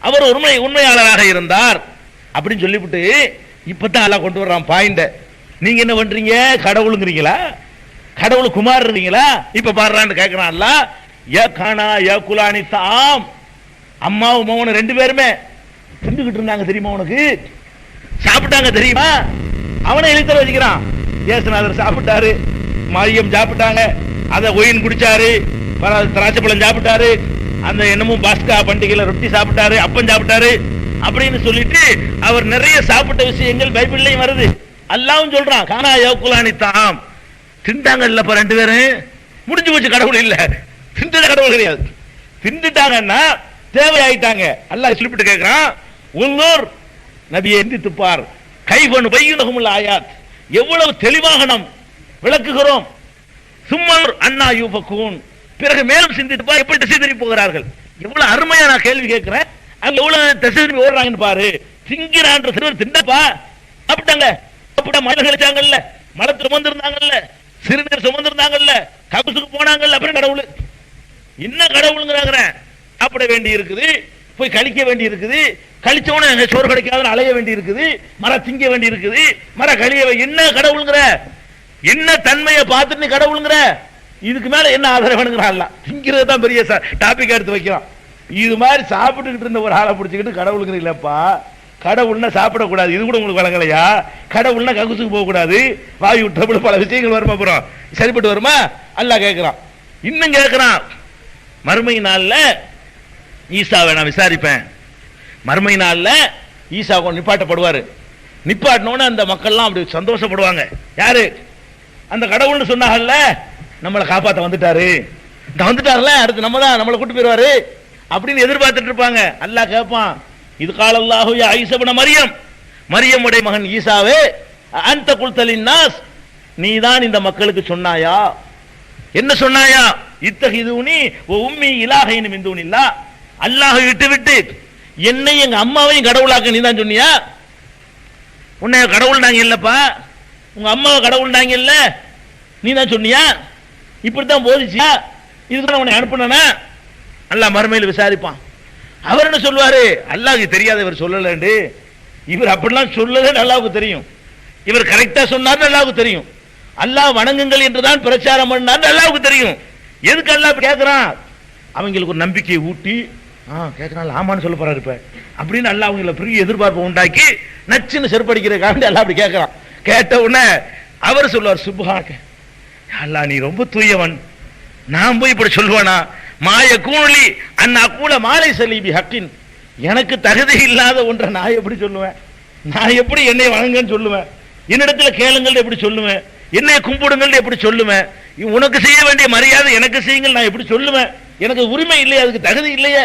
S1: அவர் ஒரு உண்மையாளராக இருந்தார் அப்படின்னு சொல்லிவிட்டு இப்பதான் அல்லாஹ் கொண்டு வர்றான் பாயிண்ட. நீங்க என்ன பண்றீங்க? கடவுளுங்கிறீங்களா? கடவுள் குமார் இருந்தீங்களா? இப்ப பாடுறான்னு கேட்கிறான் அல்லாஹ். யா கானா யா குலானி தாம், அம்மாவும் மகனும் ரெண்டு பேருமே திண்டுகிட்டு இருந்தாங்க தெரியுமா? உனக்கு சாப்பிட்டாங்க தெரியுமா? அவனை எழுத்தர வச்சுக்கிறான். இயேசுநாதர் சாப்பிட்டாரு, மரியம் சாப்பிட்டாங்க, அதை ஒயின் குடிச்சாரு, திராட்சை பழம் சாப்பிட்டாரு, அந்த என்னமும் பாஸ்கா பண்டிகையில ரொட்டி சாப்பிட்டாரு, அப்பம் சாப்பிட்டாரு அப்படின்னு சொல்லிட்டு அவர் நிறைய சாப்பிட்ட விஷயங்கள் பைபிள்லயும் வருது. அல்லாஹ்வும் சொல்றான் கானா யகுலானி தாம், திண்டாங்க இல்லப்பா ரெண்டு பேரும், முடிஞ்சு போச்சு, கடவுள் இல்ல, திண்டத கடவுள் கிடையாது. திண்டுட்டாங்கன்னா தேவையாயிட்டாங்க. அல்லாஹ் சொல்லிட்டு கேட்கிறான் உள்ளூர் நபியை எந்தித்து பார், கைபன் பையுனகுமுல் ஆயாத், எவ்வளவு தெளிவாக நாம் விளக்குகிறோம். சும்மர் அண்ணா யூபக்கூன், பிறகு மேலும் சிந்தித்து பார் எப்படி திசை திரும்பி போகிறார்கள். எவ்வளவு அருமையா நான் கேள்வி கேட்கிறேன், அங்க எவ்வளவு திசை திரும்பி ஓடுறாங்கன்னு பாரு. திங்கிறான்ற சிறுவர் திண்டப்பா சாப்பிட்டாங்க, சாப்பிட்டா மழை கழிச்சாங்கல்ல, மலை சுமந்திருந்தாங்கல்ல, சிறுநீர் சுமந்திருந்தாங்கல்ல, கபசுக்கு போனாங்கல்ல, அப்புறம் கடவுள் என்ன கடவுளுங்கிறாங்க. சாப்பிட வேண்டி இருக்குது, போய் கழிக்க வேண்டி இருக்குது, கழிச்சவன சோறு கிடைக்காத அலைய வேண்டி இருக்குது, மர திங்க வேண்டி இருக்குது, மர கழிய என்ன கடவுளுங்கிற, என்ன தன்மையை பார்த்துட்டு நீ கடவுளுங்கிற, இதுக்கு மேல என்ன ஆதரவு வேணுங்கிறான். திங்கிறது தான் பெரிய டாபிக் எடுத்து வைக்கிறான். இது மாதிரி சாப்பிட்டுக்கிட்டு இருந்த ஒரு ஆளை பிடிச்சிக்கிட்டு கடவுளுங்கிறீங்களப்பா, கடவுள்னா சாப்பிடக்கூடாது, இது கூட உங்களுக்கு வழங்கலையா? கடவுள்னா ககுசுக்கு போக கூடாது, வாயு விட்டபடி பல விஷயங்கள் வருமா, அப்புறம் சரிப்பட்டு வருமா? அல்லாஹ் கேட்கிறான். இன்னும் கேட்கிறான், மறுமை நாள்ல ஈசாவை நான் விசாரிப்பேன், மறுமை நாள்ல ஈசா நிப்பாட்டப்படுவாரு, நிப்பாட்டினோன்னு அந்த மக்கள்லாம் அப்படி சந்தோஷப்படுவாங்க. யாரு? அந்த கடவுள்னு சொன்னாங்கல்ல, நம்மளை காப்பாற்ற வந்துட்டாரு, வந்துட்டார்ல, அடுத்து நம்ம தான் நம்மளை கூட்டு போயிருவாரு அப்படின்னு எதிர்பார்த்துட்டு இருப்பாங்க. அல்லாஹ் கேட்பான், இது காலல்லாஹு யா ஈஸா இப்னு மரியம், மரியமுடைய மகன் ஈசாவே அன்த குல்தலின் நாஸ், நீதான் இந்த மக்களுக்கு சொன்னாயா? என்ன சொன்னாயா? இத்தஹிதுனி வ உம்மி இலாஹைன் மின் தூனில்லாஹ், அல்லாஹ்வை விட்டு என்னை எங்க அம்மாவையும் கடவுளாக்க நீ தான் சொன்னியா? உன்னை கடவுள் நாங்க இல்லப்பா, உங்க அம்மாவை கடவுள் நாங்க இல்ல, நீ தான் சொன்னியா? இப்படித்தான் போதிச்சியா? இதுக்கு உன்னை அனுப்புனா? அல்லாஹ் மறுமையில் விசாரிப்பான். அவர் என்ன சொல்வாரு? அல்லாஹ்வுக்கு தெரியாத இவர் சொல்லலண்டு, இவர் அப்படிலாம் சொல்லலன்னு அல்லாஹ்வுக்கு தெரியும், இவர் கரெக்டா சொன்னார்னு அல்லாஹ்வுக்கு தெரியும், அல்லாஹ் வணங்குங்கள் என்றுதான் பிரச்சாரம் பண்ணார்னு அல்லாஹ்வுக்கு தெரியும். எதுக்கு அல்லாஹ் கேட்கிறான்? அவங்களுக்கு ஒரு நம்பிக்கையை ஊட்டி கேட்கறான், ஆமான்னு சொல்ல போறாரு இப்ப அப்படின்னு அல்லாஹ் அவங்கள பெரிய எதிர்பார்ப்பு உண்டாக்கி நச்சுன்னு செருப்படிக்கிறதுக்காக அல்லாஹ் அப்படி கேட்கறான். கேட்ட உடனே அவர் சொல்லுவார், சுப்ஹானக அல்லாஹ் நீ ரொம்ப தூயவன், நான் போய் இப்படி சொல்லுவானா? மாய கூலி அண்ணா கூல மாலை சலீபி ஹக்கின், எனக்கு தகுதி இல்லாத ஒன்றை நான் எப்படி சொல்லுவேன்? நான் எப்படி என்னை வணங்கன்னு சொல்லுவேன்? என்னிடத்துல கேளுங்கள் எப்படி சொல்லுவேன், என்னை கும்பிடுங்கள் எப்படி சொல்லுவேன், உனக்கு செய்ய வேண்டிய மரியாதை எனக்கு செய்யுங்கள் நான் எப்படி சொல்லுவேன், எனக்கு உரிமை இல்லையா, அதுக்கு தகுதி இல்லையா,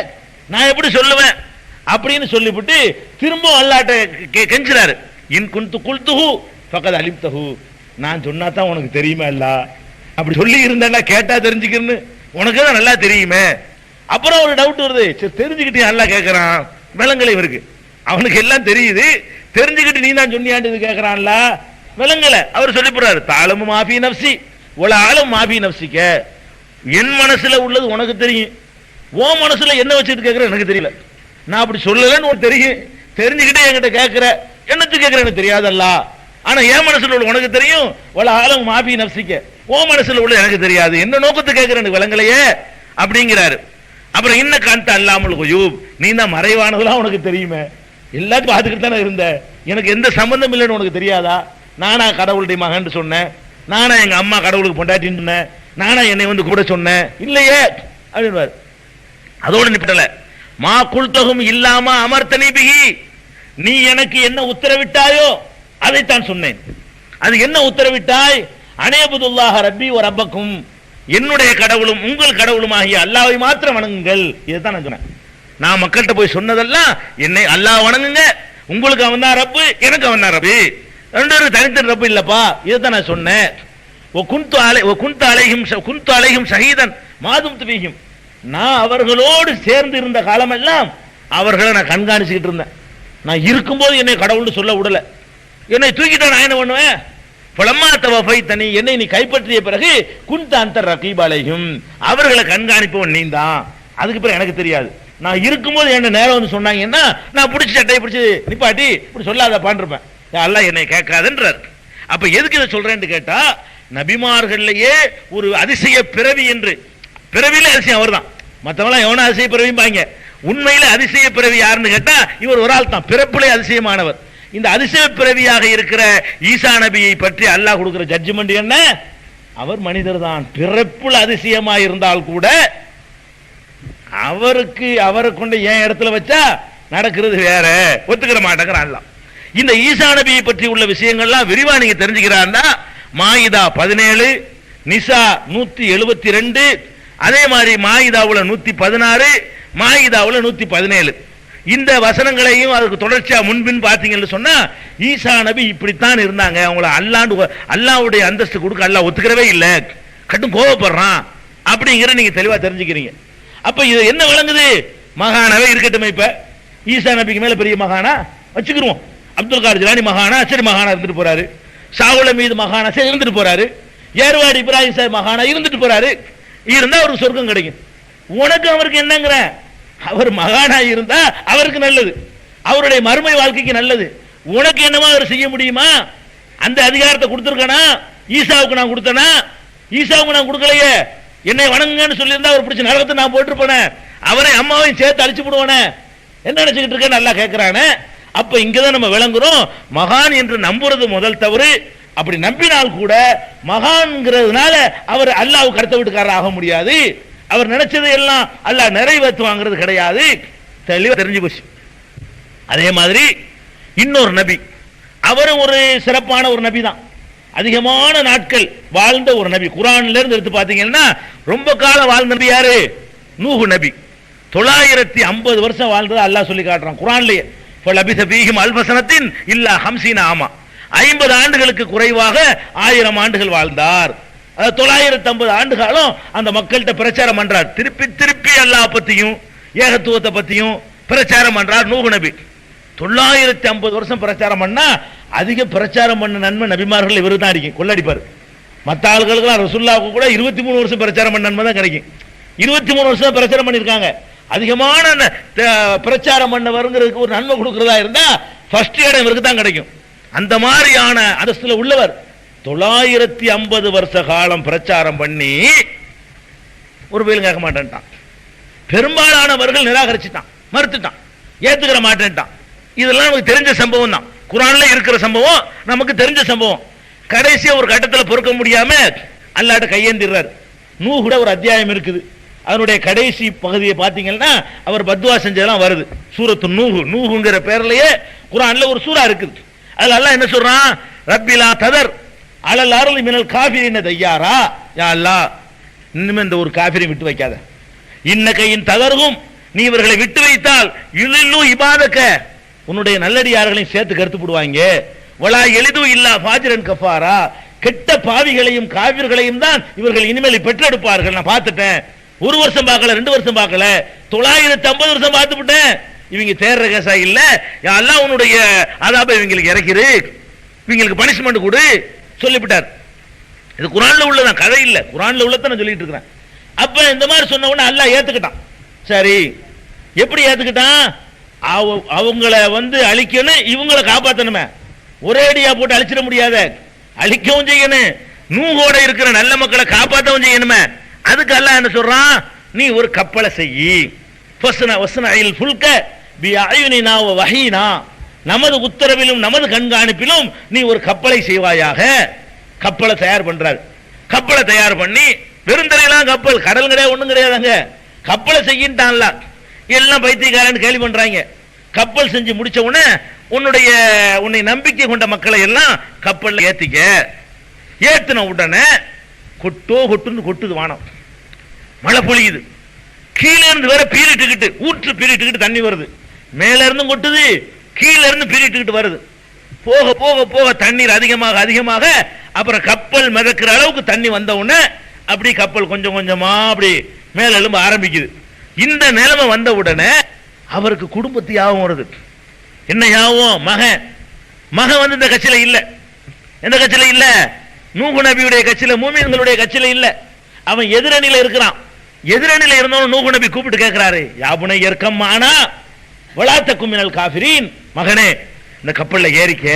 S1: நான் எப்படி சொல்லுவேன் அப்படின்னு சொல்லிவிட்டு திரும்ப அல்லாட்ட கெஞ்சுறாரு. இன் குன்து குல்துஹு ஃபகத் அலிம்தஹு, நான் சொன்னா தான் உனக்கு தெரியுமா இல்ல, அப்படி சொல்லி இருந்தா கேட்டா தெரிஞ்சுக்கிறன்னு உனக்கு தான் நல்லா தெரியுமே. அப்புறம் ஒரு டவுட் வருது, சரி தெரிஞ்சுக்கிட்டு நல்லா கேட்கறான், விலங்கலை இருக்கு, அவனுக்கு எல்லாம் தெரியுது, தெரிஞ்சுக்கிட்டு நீ தான் சொன்னியாண்டு கேட்கறான்ல, விலங்கல. அவர் சொல்லி போறாரு, தாளமும் மாஃபி நப்சி உல ஆளும் மாஃபி நப்சிக்க, என் மனசுல உள்ளது உனக்கு தெரியும், ஓ மனசுல என்ன வச்சுட்டு கேட்கற எனக்கு தெரியல, நான் அப்படி சொல்லலன்னு உனக்கு தெரியும், தெரிஞ்சுக்கிட்டே என்கிட்ட கேட்கிற, என்னத்துக்கு கேட்கற எனக்கு தெரியாதல்ல, ஆனா என் மனசுல உள்ள உனக்கு தெரியும், உல ஆளும் மாஃபி நப்சிக்க, ஓ மனசுல உள்ள எனக்கு தெரியாது, என்ன நோக்கத்துக்கு கேட்கிற எனக்கு விலங்கலையே அப்படிங்கிறாரு. அப்புறம் இன்ன காந்த அல்லாமல் குயூப், நீ தான் மறைவானதெல்லாம் உனக்கு தெரியுமே, எல்லாத்தையும் பார்த்துக்கிட்டு தானே இருந்த, எனக்கு எந்த சம்பந்தம் இல்லைன்னு உனக்கு தெரியாதா, நானா கடவுளுடைய மகன் சொன்னேன், நானா எங்க அம்மா கடவுளுக்கு பொண்டாட்டின்னு சொன்னேன், நானா என்னை வந்து கூட சொன்னேன் இல்லையே அப்படின்னு. அதோடு நிப்படல, மா குல்தகும் இல்லாம அமர்த்தனி பிகி, நீ எனக்கு என்ன உத்தரவிட்டாயோ அதைத்தான் சொன்னேன். அது என்ன உத்தரவிட்டாய், அனேபுதுல்லாஹ ரப்பி வ ரப்பக்கும், என்னுடைய கடவுளும் உங்கள் கடவுளும் ஆகிய அல்லாஹ்வை மாத்திரம் வணங்குங்கள், இதுதான் நான் சொன்னேன். நான் மக்கள்கிட்ட போய் சொன்னதெல்லாம் என்னை அல்லாஹ் வணங்குங்க, உங்களுக்கு அவன் தான் ரப்பு, எனக்கு அவன் தான் ரப்பு, ரெண்டு பேரும் தனித்தனி ரப்பு இல்லப்பா, இதுதான் நான் சொன்னேன். குந்து அலைஹிம் ஷஹீதன் மாதும் துபிஹிம், நான் அவர்களோடு சேர்ந்து இருந்த காலமெல்லாம் அவர்களை நான் கண்காணிச்சுக்கிட்டு இருந்தேன். நான் இருக்கும்போது என்னை கடவுள்னு சொல்ல விடல, என்னை தூக்கிட்டா நான் என்ன பண்ணுவேன், பலமா தவஃபை தனி, என்னை நீ கைப்பற்றிய பிறகு குந்த அந்த ரகீப் அலைஹிம், அவர்களை கண்காணிப்பவன் நீ தான், அதுக்கு பிறகு எனக்கு தெரியாது, நான் இருக்கும்போது என்ன நேரம் வந்து சொன்னாங்கன்னா நான் பிடிச்சி சட்டையை பிடிச்சி நிப்பாட்டி இப்படி சொல்லாதப்பான் இருப்பேன், அல்லாஹ் என்னை கேட்காதுன்றார். அப்ப எதுக்கு இதை சொல்றேன்னு கேட்டா, நபிமார்கள்லயே ஒரு அதிசய பிறவி என்று, பிறவியில அதிசயம் அவர் தான், மற்றவங்களாம் எவனா அதிசய பிறவிம்பாங்க, உண்மையில அதிசய பிறவி யாருன்னு கேட்டா இவர் ஒரு ஆள் தான், பிறப்பிலே அதிசயமானவர். இந்த அதிசய பிறவியாக இருக்கிற ஈசா நபியை பற்றி அல்லாஹ் கொடுக்கிற ஜட்ஜ்மெண்ட் என்ன, அவர் மனிதர் தான், பிறப்புல அதிசயமா இருந்தால் கூட அவருக்கு அவரை கொண்டு என் இடத்துல வச்சா நடக்கிறது வேற, ஒத்துக்கிற மாட்டேங்கிறான். இந்த ஈசா நபியை பற்றி உள்ள விஷயங்கள்லாம் விரிவா நீங்க தெரிஞ்சுக்கிறான்னா மாயிதா 17, நிசா 172, அதே மாதிரி மாயிதாவுல 116, மாயிதாவுல 117, இந்த வசனங்களையும் அதுக்கு தொடர்ச்சியா முன்பின் பார்த்தீங்கன்னு சொன்னா ஈசா நபி இப்படித்தான் இருந்தாங்க, அவங்கள அல்லாஹ்வுடைய அந்தஸ்து கொடுக்க அல்லாஹ் ஒத்துக்கிறவே இல்லை, கட்டும் கோவப்படுறான் அப்படிங்கிற நீங்க தெளிவா தெரிஞ்சுக்கிறீங்க. அப்ப இது என்ன விளங்குது, மகானாவே இருக்கட்டும், இப்ப ஈசா நபிக்கு மேல பெரிய மகானா வச்சுக்கிருவோம், அப்துல் காதர் ஜிலானி மகானா, சரி மகானா இருந்துட்டு போறாரு, ஷாவுல மீது மகானா சரி இருந்துட்டு போறாரு, ஏர்வாடி இப்ராஹிம் சாஹிப் மகானா இருந்துட்டு போறாரு, இருந்தா அவருக்கு சொர்க்கம் கிடைக்கும். உனக்கு அவருக்கு என்னங்கிற, அவர் மகானா இருந்தா அவருக்கு நல்லது, அவருடைய மறுமை வாழ்க்கைக்கு நல்லது, உனக்கு என்னவா அவர் செய்ய முடியுமா, அந்த அதிகாரத்தை கொடுத்திருக்கானா, ஈசாவுக்கு நான் கொடுத்தனா, ஈசாவுக்கு நான் கொடுக்கலையே, என்னை வணங்குங்கன்னு சொல்லியிருந்தா அவர் பிடிச்ச நரகத்தை நான் போட்டிருப்பேனே, அவரை அம்மாவையும் சேர்த்து அழிச்சு விடுவானே, என்ன நினைச்சுக்கிட்டு இருக்க நல்லா கேட்கிறானே. அப்ப இங்கதான் நம்ம விளங்குறோம், மகான் என்று நம்புறது முதல் தவறு. அப்படி நம்பினால் கூட மகான்ங்கிறதுனால அவர் அல்லாஹ்வுக்கு அடுத்த வீட்டுக்காரர் ஆக முடியாது, அவர் நினைச்சதை எல்லாம் அல்லாஹ் நிறைவேற்றுவாங்கிறது கிடையாது, தெளிவா தெரிஞ்சு போச்சு. அதே மாதிரி இன்னொரு நபி, அவரும் ஒரு சிறப்பான ஒரு நபி தான், அதிகமான நாட்கள் வாழ்ந்த ஒரு நபி. குர்ஆன்ல இருந்து எடுத்து பாத்தீங்கன்னா ரொம்ப காலம் வாழ்ந்த நபி யாரு, நூஹ் நபி. 950 வருஷம் வாழ்ந்தது அல்லாஹ் சொல்லி காட்டுறான் குர்ஆன்லயே. ஃபலபிஸ ஃபீஹிம் அல்ஃபஸனத்தின் இல்லா 50 ஆமா, 50 ஆண்டுகளுக்கு குறைவாக 1000 ஆண்டுகள் வாழ்ந்தார். 950 ஆண்டு காலம் அந்த மக்கள்கிட்ட பிரச்சாரம் பண்றார், திருப்பி திருப்பி அல்லாஹ் பத்தியும் ஏகத்துவத்தை பத்தியும் பிரச்சாரம் பண்றார் நூஹ் நபி. 950 வருஷம் பிரச்சாரம் பண்ணா அதிக பிரச்சாரம் பண்ண நன்மை நபிமார்கள் இவரு தான் அடிக்கும், கொள்ளடிப்பார். மற்ற ஆளுகளுக்கு ரசூலுல்லாஹ்வுக்கு கூட 23 வருஷம் பிரச்சாரம் பண்ண நன்மை தான் கிடைக்கும். 23 வருஷம் பிரச்சாரம் பண்ணிருக்காங்க. அதிகமான பிரச்சாரம் பண்ண வருங்கிறதுக்கு ஒரு நன்மை கொடுக்கிறதா இருந்தா ஃபர்ஸ்ட் இடம் இவருக்கு தான் கிடைக்கும். அந்த மாதிரியான அரசுல உள்ளவர் 950 வருஷ காலம் பிரச்சாரம் பண்ணி ஒரு பேரும் கேட்க மாட்டேன்ட்டான். பெரும்பாலானவர்கள் நிராகரிச்சுட்டான், மறுத்துட்டான், ஏத்துக்கிற மாட்டேன்ட்டான். இதெல்லாம் நமக்கு தெரிஞ்ச சம்பவம் தான், குர்ஆன்ல இருக்கிற சம்பவம், நமக்கு தெரிஞ்ச சம்பவம். கடைசியா ஒரு கட்டத்தில் பொறுக்க முடியாம அல்லாஹ்ட்ட கையேந்திடுறார். நூஹுட ஒரு அத்தியாயம் இருக்குது, அதனுடைய கடைசி பகுதியை பார்த்தீங்கன்னா அவர் பத்வா செஞ்சதெல்லாம் வருது. சூரத்து நூஹுங்கிற பேர்லயே குர்ஆன்ல ஒரு சூரா இருக்குது. அதுல அல்லாஹ் என்ன சொல்றான், ரப்பிலா ததர் அலல் அருளி மினல் காஃபிரின தையாரா, யா அல்லாஹ் இன்னும் இந்த ஒரு காஃபிரை விட்டு வைக்காத, இன்னகையின் தகர்கும் நீ இவர்களை விட்டு வைத்தால் இழிலு இபாதக்க உன்னுடைய நல்லடியார்களையும் சேர்த்து கருத்து போடுவாங்க, வலா எளிது இல்லா ஃபாஜிரன் கஃபாரா கெட்ட பாவிகளையும் காவிர்களையும் தான் இவர்கள் இனிமேல் பெற்றெடுப்பார்கள். நான் பார்த்துட்டேன், ஒரு வருஷம் பார்க்கல 2 வருஷம் பார்க்கல 950 வருஷம் பார்த்து விட்டேன், இவங்க தேர்ற கேசா இல்ல, அல்லாஹ் உன்னுடைய அதாப இவங்களுக்கு இறக்கிரு, இவங்களுக்கு பனிஷ்மெண்ட் கொடு சொல்லிவிட்டார். இது குர்ஆன்ல உள்ளதான், கதை இல்ல, குர்ஆன்ல உள்ளத நான் சொல்லிட்டு இருக்கேன். அப்ப இந்த மாதிரி சொன்ன உடனே அல்லாஹ் ஏத்துக்கிட்டான். சரி, எப்படி ஏத்துக்கிட்டான்? அவங்கள அழிக்கணும், இவங்களை காப்பாற்றணுமே, ஒரேடியா போட்டு அழிச்சிட முடியாத, அழிக்கவும் செய்யணும், நூகோட இருக்கிற நல்ல மக்களை காப்பாற்றவும் செய்யணுமே. அதுக்கு அல்லாஹ் என்ன சொல்றான்? நீ ஒரு கப்பலை செய்யி, நமது உத்தரவிலும் நமது கண்காணிப்பிலும் நீ ஒரு கப்பலை செய்வாயாக. கப்பலை தயார் பண்றாரு. கப்பலை தயார் பண்ணி பெருந்தரையெல்லாம் கப்பல், கடல் கிடையாது, ஒண்ணும் கிடையாதுங்க, கப்பலை செய்யின்ட்டான்ல. எல்லாம் பைத்தியக்காரன் கேள்வி பண்றாங்க. கப்பல் செஞ்சு முடிச்ச உடனே உன்னை நம்பிக்கை கொண்ட மக்களை எல்லாம் கப்பல்ல ஏத்திக்க. ஏத்தின உடனே கொட்டுன்னு கொட்டுது வானம், மழை பொழியுது, கீழே இருந்து வேற பீரிட்டுக்கிட்டு ஊற்று பீரிட்டுக்கிட்டு தண்ணி வருது, மேல இருந்து கொட்டுது, கீழே இருந்து பீரிட்டுக்கிட்டு வருது. போக போக போக தண்ணீர் அதிகமாக அதிகமாக அப்புறம் கப்பல் மிதக்கிற அளவுக்கு தண்ணி வந்த உடனே அப்படி கப்பல் கொஞ்சம் கொஞ்சமா அப்படி மேல எழும்ப ஆரம்பிக்குது. இந்த நிலைமை வந்த உடனே அவருக்கு குடும்பத்து யாபம் வருது. என்ன யாபம்? மகன் இந்த கட்சியில இல்ல. எந்த கட்சியில இல்ல? நூஹ் நபியுடைய கட்சியில, மூமின்களுடைய கட்சியில இல்ல. அவன் எதிரணியில இருக்கிறான். எதிரணியில இருந்தவன் நூஹ் நபி கூப்பிட்டு கேட்கிறாரு, யாபுனை ஏற்கம் ஆனா வலாத்தக்கும் மினல் காஃபிரீன், மகனே இந்த கப்பல்ல ஏறிக்க,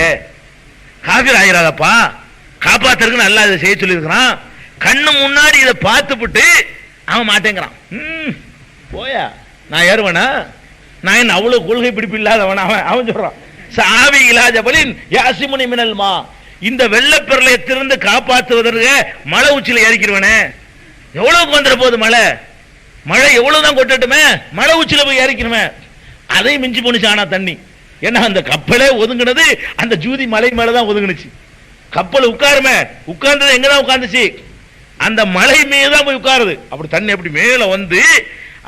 S1: காஃபிர் ஆயிராதப்பா, காப்பாத்துறதுக்கு நல்லா இதை செய்ய சொல்லி இருக்கிறான். கண்ணு முன்னாடி இதை பார்த்துவிட்டு அவன் மாட்டேங்கிறான். போயா, நான் ஏறுவனா? நான் என்ன அவ்வளவு கொள்கை பிடிப்பு இல்லாதவன்? அவன் சொல்றான், சாவி இலாஜபலின் யாசிமுனி மினல்மா, இந்த வெள்ளப்பெருளையத்திலிருந்து காப்பாற்றுவதற்கு மலை உச்சியில ஏறிக்கிறவனே. எவ்வளவுக்கு வந்துட போகுது மழை எவ்வளவுதான் கொட்டட்டுமே, மலை உச்சியில போய் ஏறிக்கிறமே. அதை மிஞ்சி போனுச்சு ஆனா தண்ணி. ஏன்னா அந்த கப்பலே ஒதுங்கினது அந்த ஜூதி மலை மேலதான் ஒதுங்கினுச்சு. கப்பல் உட்காருமே, உட்கார்ந்தது எங்கதான் உட்கார்ந்துச்சு? அந்த மலை மீதுதான் போய் உட்காருது. அப்படி தண்ணி அப்படி மேல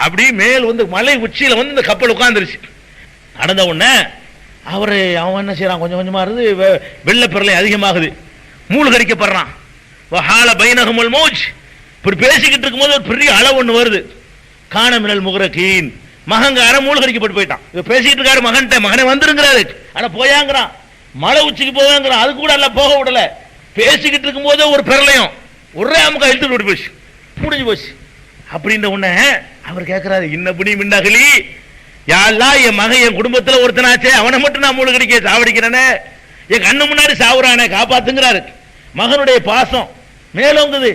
S1: அப்படி மேல் மலை உச்சியில இந்த கப்பல் உட்கார்ந்துருச்சு. நடந்த உடனே அவன் என்ன செய்யறான்? கொஞ்சம் கொஞ்சமா இருந்து வெள்ளப்பெருளை அதிகமாகுது, மூழ்கடிக்கப்படுறான். பைனகமுல் மௌஜ், இப்படி பேசிக்கிட்டு இருக்கும்போது ஒரு பெரிய அளவு ஒண்ணு வருது. கான மினல் முகரகீன், மகங்கார மூழ்கடிக்கப்பட்டு போயிட்டான். பேசிட்டு இருக்காரு மகனே வந்துருங்கிறாரு, ஆனா போயாங்கிறான், மலை உச்சிக்கு போவாங்கிறான். அது கூட அல்ல போக விடல. பேசிக்கிட்டு இருக்கும் போதே ஒரு பெரலையும் ஒரே அமுக்கா இழுத்து விட்டு போச்சு, முடிஞ்சு போச்சு. அப்படின்ற உடனே அவர் கேட்கிறாரு, இன்னபுனி மின்னகலி, யாரெல்லாம் என் மகன் என் குடும்பத்துல ஒருத்தனாச்சே, அவனை மட்டும் நான் மூழ்கடிக்க சாவடிக்கிறேனே, என் கண்ணு முன்னாடி சாவுறானே, காப்பாத்துங்கிறாரு. மகனுடைய பாசம் மேலோங்குது.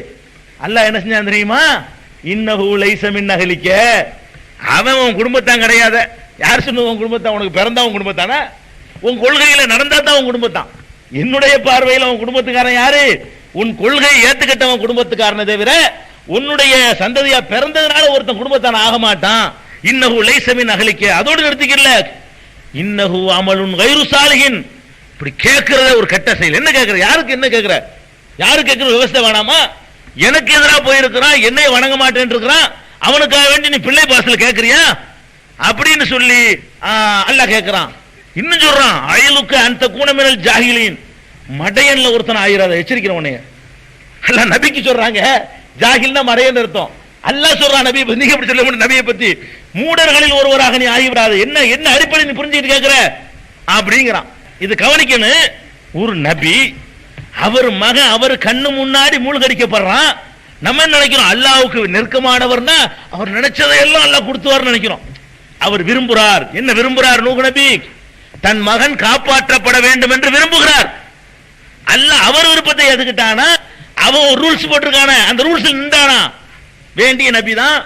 S1: அல்லாஹ் என்ன செஞ்சான் தெரியுமா? இன்னஹு லைஸ மின் அஹ்லிக்க, அவன் உன் குடும்பத்தான் கிடையாது. யார் சொன்னது உன் குடும்பத்தான்? உனக்கு பிறந்தா உன் குடும்பத்தானே, உன் கொள்கையில நடந்தா தான் உன் குடும்பத்தான். என்னுடைய பார்வையில் உன் குடும்பத்துக்காரன் யாரு? உன் கொள்கையை ஏத்துக்கிட்டவன் குடும்பத்துக்காரனை தவிர உன்னுடைய சந்ததியா பிறந்ததுனால ஒருத்தன் குடும்பத்தான் ஆக மாட்டான். இன்னஹு லைஸ மின் அஹ்லிக்க, அதோடு நிறுத்திக்கல. இன்னஹு அமலுன் கைரு சாலிஹின், இப்படி கேட்கிறத ஒரு கெட்ட செயல். என்ன கேட்கிற? யாருக்கு என்ன கேட்கிற? யாரு கேட்கிற? விவசாய வேணாமா? எனக்கு எதிராக போயிருக்கிறான், என்னை வணங்க மாட்டேன் இருக்கிறான், அவனுக்காக வேண்டி நீ பிள்ளை பாசல கேட்கிறியா அப்படின்னு சொல்லி அல்லாஹ் கேட்கிறான். இன்னும் சொல்றான், அயலுக்கு அந்த கூணமினல் ஜாகிலின், மடையன்ல ஒருத்தன் ஆயிராத, எச்சரிக்கிறேன் உன்னைய. அல்லாஹ் நபிக்கு சொல்றாங்க, ஜாகில்னா மடையன் அர்த்தம். அல்லாஹ் சொல்றான் நபி, நீங்க எப்படி சொல்ல முடியும் நபியை பத்தி? மூடர்களில் ஒருவராக நீ ஆகிவிடாது. என்ன என்ன அடிப்படை நீ புரிஞ்சுக்கிட்டு கேட்கிற அப்படிங்கிறான். இது கவனிக்கணும். ஒரு நபி, அவர் மகன் அவர் கண்ணு முன்னாடி மூழ்கடிக்கப்படுறான். நம்ம நினைக்கிறோம் அல்லாஹ்வுக்கு நெருக்கமானவர்னா அவர் நினைச்சதையெல்லாம் அல்லாஹ் கொடுத்துவார் நினைக்கிறோம். அவர் விரும்புகிறார். என்ன விரும்புகிறார்? நூஹ் நபி தன் மகன் காப்பாற்றப்பட வேண்டும் என்று விரும்புகிறார். அல்லாஹ் அவர் விருப்பத்தை ஏத்துக்கிட்டானா, அவன் ஒரு ரூல்ஸ் போட்டிருக்கானே, அந்த ரூல்ஸ் நின்றானா? வேண்டிய நபி தான்.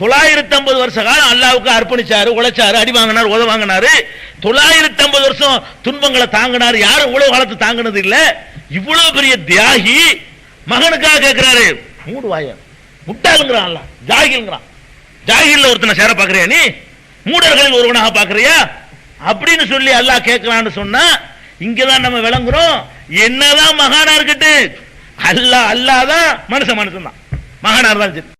S1: 950 வருஷ காலம் அல்லாஹ்வுக்கு அர்ப்பணிச்சாரு, உழைச்சாரு, அடி வாங்கினார், உத வாங்கினாரு. 950 வருஷம் துன்பங்களை தாங்கினாரு. யாரும் இவ்வளவு காலத்து தாங்கினது இல்ல. இவ்வளவு பெரிய தியாகி மகனுக்காக கேட்கிறாரு. மூடுவாய முட்டாளுங்கிறான் அல்லாஹ், ஜாகில்ங்கிறான். ஜாகில்ல ஒருத்தனை சேர பாக்குறியா நீ? மூடர்களில் ஒருவனாக பாக்குறியா அப்படின்னு சொல்லி அல்லாஹ் கேட்கிறான்னு சொன்னா, இங்கதான் நம்ம விளங்குறோம் என்னதான் மகானா இருக்கட்டு, அல்லாதான் மனுஷன் தான், மகானா இருந்தாலும் சரி,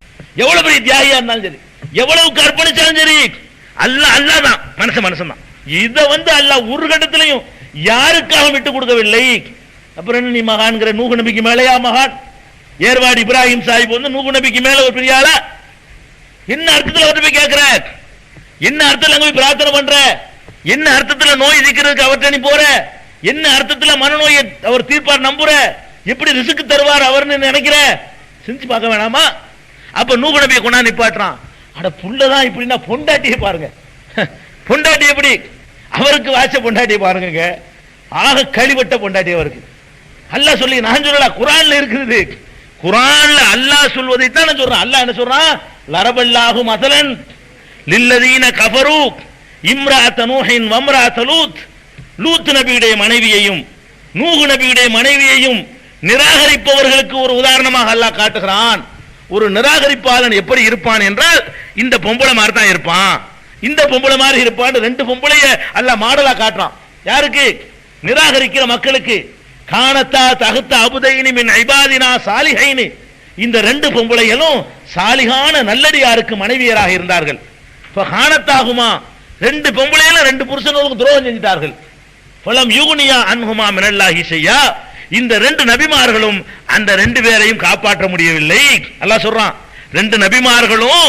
S1: எவ்வளவு பெரிய தியாகியா இருந்தாலும் சரி, எவ்வளவு கற்பணிச்சாலும் சரி, அல்லாதான் மனுஷன் தான். இதை அல்லாஹ் ஒரு கட்டத்திலையும் யாருக்காக விட்டு கொடுக்கவில்லை. அப்புறம் என்ன நீ மகான்கிற? நூஹ் நபிக்கு மேலையா மகான்? ஏர்வாடி இப்ராஹிம் சாஹிப் நூஹ் நபிக்கு மேல ஒரு பெரிய ஆளா? என்ன அர்த்தத்தில் அவர்கிட்ட போய் கேட்கிற? என்ன அர்த்தத்தில் அங்க போய் பிரார்த்தனை பண்ற? என்ன அர்த்தத்தில் நோய் தீர்க்கிறதுக்கு அவர்கிட்ட நீ போற? என்ன அர்த்தத்தில் மனநோயை அவர் தீர்ப்பார் நம்புற? எப்படி ரிசுக்கு தருவார் அவர்னு நினைக்கிற? செஞ்சு பார்க்க வேணாமா? அப்ப நூஹ் நபியை கொண்டா நிப்பாட்டுறான். அட புள்ளதான் இப்படின்னா பொண்டாட்டியை பாருங்க, பொண்டாட்டி எப்படி அவருக்கு வாச்ச பொண்டாட்டியை பாருங்க, ஆக கழிவட்ட பொண்டாட்டி அவருக்கு. அல்லாஹ் சொல்லி நான் சொல்லல, குர்ஆன்ல இருக்குது. குர்ஆன்ல அல்லாஹ் சொல்வதை தான் நான் சொல்றேன். அல்லாஹ் என்ன சொல்றான்? லரபல்லாஹு மஸலன் லில்லதீன கஃபரு இம்ராஅத நூஹின் வம்ராஅத லூத். லூத் நபியுடைய மனைவியையும் நூஹ் நபியுடைய மனைவியையும் நிராகரிப்பவர்களுக்கு ஒரு உதாரணமாக அல்லாஹ் காட்டுகிறான். ஒரு நிராகரிப்பாளன் எப்படி இருப்பான் என்றால் இந்த பொம்பளை மாதிரி தான் இருப்பான், இந்த பொம்பளை மாதிரி இருப்பான். ரெண்டு பொம்பளைய அல்லாஹ் மாடலா காட்டுறான். யாருக்கு? நிராகரிக்கிற மக்களுக்கு. கானத்தா தகுத்த அபுதைனி மின் இபாதினா சாலிஹைனி. இந்த ரெண்டு பொம்பளைகளும் சாலிகான நல்லடியாருக்கு மனைவியராக இருந்தார்கள். கானத்தாகுமா, ரெண்டு பொம்பளைகளும் ரெண்டு புருஷனுக்கு துரோகம் செஞ்சிட்டார்கள். ஃபலம் யுக்னியா அன்ஹுமா மினல்லாஹி ஷையா. இந்த ரெண்டு நபிமார்களும் அந்த ரெண்டு பேரையும் காப்பாற்ற முடியவில்லை. அல்லாஹ் சொல்றான், ரெண்டு நபிமார்களும்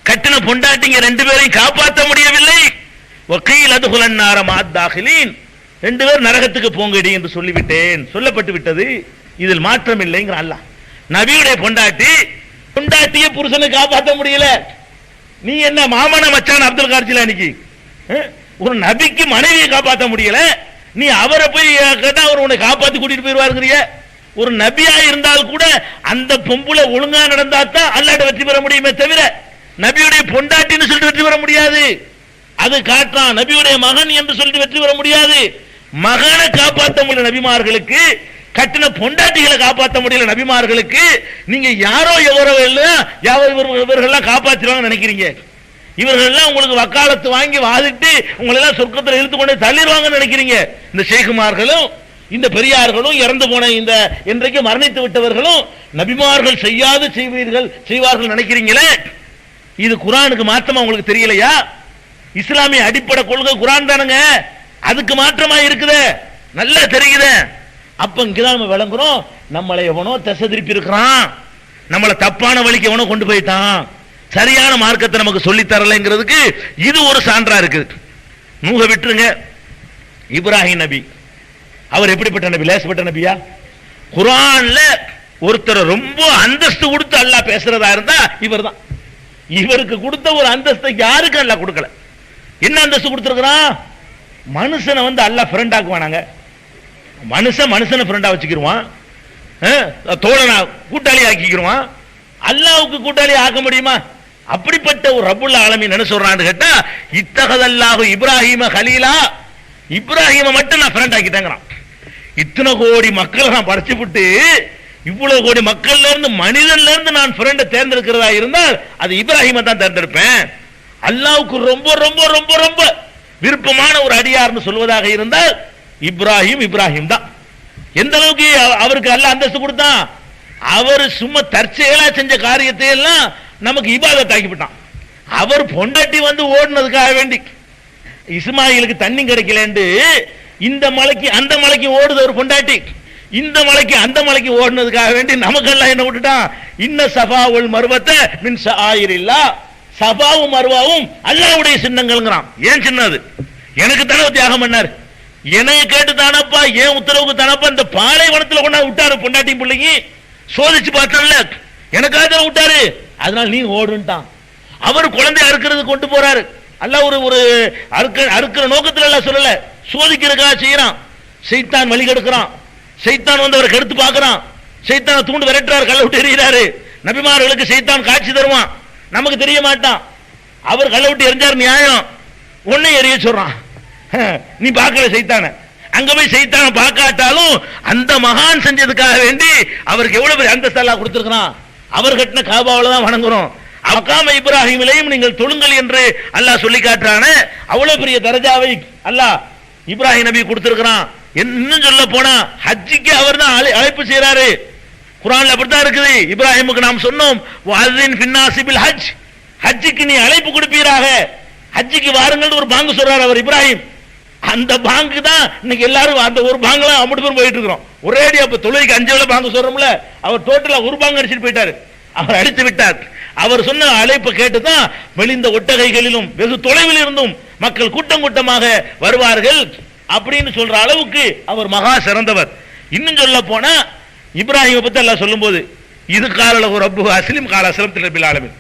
S1: கட்டின பொண்டாட்டிங்க ரெண்டு பேரையும் காப்பாற்ற முடியவில்லை. வகீல் அதுகுலன் நார மாத்தாகிலீன். ரெண்டு பேர் நரகத்துக்கு போங்கடி என்று சொல்லிவிட்டேன், சொல்லப்பட்டு விட்டது, இதில் மாற்றம் இல்லைங்கிற அல்லாஹ். நபியுடைய பொண்டாட்டிய புருஷனை காப்பாற்ற முடியல. நீ என்ன மாமன மச்சான் அப்துல் கார்ஜிலா இன்னைக்கு ஒரு நபிக்கு மனைவியை காப்பாற்ற முடியல, நீ அவரை போய் கேட்டா அவர் உன்னை காப்பாற்றி கூட்டிட்டு போயிருவாருங்கிறிய. ஒரு நபியா இருந்தால் கூட அந்த பொம்புல ஒழுங்கா நடந்தா தான் அல்லாஹ்ட்ட வெற்றி பெற முடியுமே தவிர நபியுடைய பொண்டாட்டின்னு சொல்லிட்டு வெற்றி பெற முடியாது. அது காட்டான். நபியுடைய மகன் என்று சொல்லிட்டு வெற்றி பெற முடியாது. மகனை காப்பாற்ற முடியல நபிமார்களுக்கு, கட்டின பொண்டாட்டிகளை காப்பாற்ற முடியல நபிமார்களுக்கு. நீங்க யாரோ எவரோ இவர்கள்லாம் காப்பாற்றுவாங்க நினைக்கிறீங்க. இவர்கள்லாம் உங்களுக்கு வக்காலத்து வாங்கி வாதிட்டு உங்களெல்லாம் சொர்க்கத்தில் இழுத்து கொண்டு தள்ளிடுவாங்கன்னு நினைக்கிறீங்க. இந்த ஷேகுமார்களும் இந்த பெரியார்களும் இறந்து போன இந்த இன்றைக்கு மரணித்து விட்டவர்களும் நபிமார்கள் செய்யாது செய்வார்கள் நினைக்கிறீங்களே. இது குர்ஆனுக்கு மாற்றமா உங்களுக்கு தெரியலையா? இஸ்லாமிய அடிப்படை கொள்கை குர்ஆன் தானுங்க, அதுக்கு மாற்றமா இருக்குது, நல்லா தெரியுது. அப்ப இங்கதான் நம்ம விளங்குறோம், நம்மளை எவனோ திசை திருப்பி இருக்கிறான், நம்மளை தப்பான வழிக்கு எவனோ கொண்டு போயிட்டான், சரியான மார்க்கத்தை நமக்கு சொல்லி தரலைங்கிறதுக்கு இது ஒரு சான்றா இருக்குது. நூஹ விட்டுருங்க, இப்ராஹிம் நபி அவர் எப்படிப்பட்ட நபி? லேசப்பட்ட நபியா? குர்ஆன்ல ஒருத்தர் ரொம்ப அந்தஸ்து கொடுத்து அல்லாஹ் பேசுறதா இருந்தா இவர் தான். இவருக்கு கொடுத்த ஒரு அந்தஸ்தை யாருக்கு அல்லாஹ் கொடுக்கல. என்ன அந்தஸ்து கொடுத்திருக்கிறான்? மனுஷனை அல்லாஹ் ஃப்ரெண்ட் ஆக்குவானாங்க. மனுஷனை ஃப்ரெண்டா வச்சுக்கிடுவான், தோழனா கூட்டாளி ஆக்கிக்கிடுவான். அல்லாஹ்வுக்கு கூட்டாளி ஆக்க முடியுமா? அப்படிப்பட்ட ஒரு ரப்புல் ஆலமீன் என்ன சொல்றான்னு கேட்டா, இத்தகதல்லாஹு இப்ராஹிம கலீலா, இப்ராஹிம மட்டும் நான் ஃப்ரெண்ட் ஆக்கிட்டேங்கிறான். இத்தனை கோடி மக்களை நான் படைச்சு விட்டு இவ்வளவு கோடி மக்கள்ல இருந்து மனிதன்ல இருந்து நான் ஃப்ரெண்டை தேர்ந்தெடுக்கிறதா இருந்தால் அது இப்ராஹிமை தான் தேர்ந்தெடுப்பேன். அல்லாஹ்வுக்கு ரொம்ப ரொம்ப ரொம்ப ரொம்ப விருப்பமான ஒரு அடியார்னு சொல்வதாக இருந்தால் இப்ராஹிம் தான். எந்த அளவுக்கு அவருக்கு அல்லாஹ் அந்தஸ்து கொடுத்தான்? அவர் சும்மா தற்செயலா செஞ்ச காரியத்தை எல்லாம் நமக்கு இபாதத் ஆக்கிவிட்டான். அவர் பொண்டாட்டி ஓடுனதுக்காக வேண்டி இஸ்மாயிலுக்கு தண்ணி கிடைக்கலன்னு இந்த மலைக்கு அந்த மலைக்கு ஓடுது ஒரு பொண்டாட்டி, இந்த மலைக்கு அந்த மலைக்கு ஓடுனதுக்காக வேண்டி நமக்கெல்லாம் என்ன விட்டுட்டான்? இன்ன சஃபாவுல் மர்வத்த மின் ஷஆயிரில்லாஹ், சஃபாவும் மர்வாவும் அல்லாஹ்வுடைய சின்னங்கள்ங்கறான். ஏன் சின்னது? எனக்கு தானே தியாகம் பண்ணார், என்னைய கேட்டு தானப்பா, ஏன் உத்தரவுக்கு தானப்பா இந்த பாலைவனத்தில் கொண்டா விட்டாரு பொண்டாட்டி பிள்ளைங்க. சோதிச்சு பார்த்தல எனக்காக தான் விட்டாரு, அதனால நீ ஓடுன்ட்டான். அவர் குழந்தை அறுக்கிறது கொண்டு போறாரு, அல்லாஹ் ஒரு அறுக்கிற நோக்கத்தில் எல்லாம் சொல்லல, சோதிக்கிறதுக்காக செய்யறான். சைத்தான் வழி கெடுக்கிறான், சைத்தான் அவரை கெடுத்து பார்க்கிறான், சைத்தானை தூண்டு விரட்டுறாரு, கல்ல விட்டு எறிகிறாரு. நபிமார்களுக்கு சைத்தான் காட்சி தருவான், நமக்கு தெரிய மாட்டான். அவர் கல்ல விட்டு எரிஞ்சார் நியாயம், உன்னை எரிய சொல்றான். நீ பார்க்கல சைத்தான, அங்க போய் சைத்தான பார்க்காட்டாலும் அந்த மகான் செஞ்சதுக்காக வேண்டி அவருக்கு எவ்வளவு பெரிய அந்தஸ்து அல்லாஹ் கொடுத்திருக்கிறான். அவர் கட்டின காபாவில தான் வணங்குறோம். அகாம இப்ராஹிமிலையும் நீங்கள் தொழுங்கள் என்று அல்லாஹ் சொல்லி காட்டுறானே, அவ்வளவு பெரிய தரஜாவை அல்லாஹ் இப்ராஹிம் நபி கொடுத்திருக்கிறான். இன்னும் சொல்ல போனா ஹஜ்ஜிக்கு அவர் தான் அழைப்பு செய்யறாரு. குர்ஆன்ல அப்படித்தான் இருக்குது. இப்ராஹிமுக்கு நாம் சொன்னோம் வஅஸின் ஃபின்னாஸி பில் ஹஜ், ஹஜ்ஜிக்கு நீ அழைப்பு கொடுப்பீராக, ஹஜ்ஜிக்கு வாருங்கள் ஒரு பாங்கு சொல்றாரு அவர் இப்ராஹிம். அந்த பாங்கு தான் இன்னைக்கு எல்லாரும் அந்த ஒரு பாங்குல அம்பட்டு பேரும் போயிட்டு இருக்கிறோம். ஒரேடியா இப்ப தொழுகைக்கு 5 வேளை பாங்கு சொல்றோம்ல, அவர் டோட்டலா ஒரு பாங்கு அடிச்சுட்டு போயிட்டாரு, அவர் அடித்து விட்டார். அவர் சொன்ன அழைப்பு கேட்டுதான் மெலிந்த ஒட்டகைகளிலும் வெகு தொலைவில் இருந்தும் மக்கள் கூட்டம் கூட்டமாக வருவார்கள் அப்படின்னு சொல்ற அளவுக்கு அவர் மகா சிறந்தவர். இன்னும் சொல்ல போனா இப்ராஹிமை பத்தி அல்லாஹ் சொல்லும்போது இது காலலஹு ரப்புஹு அஸ்லிம் கால அஸ்லம்து லில் ஆலமீன்,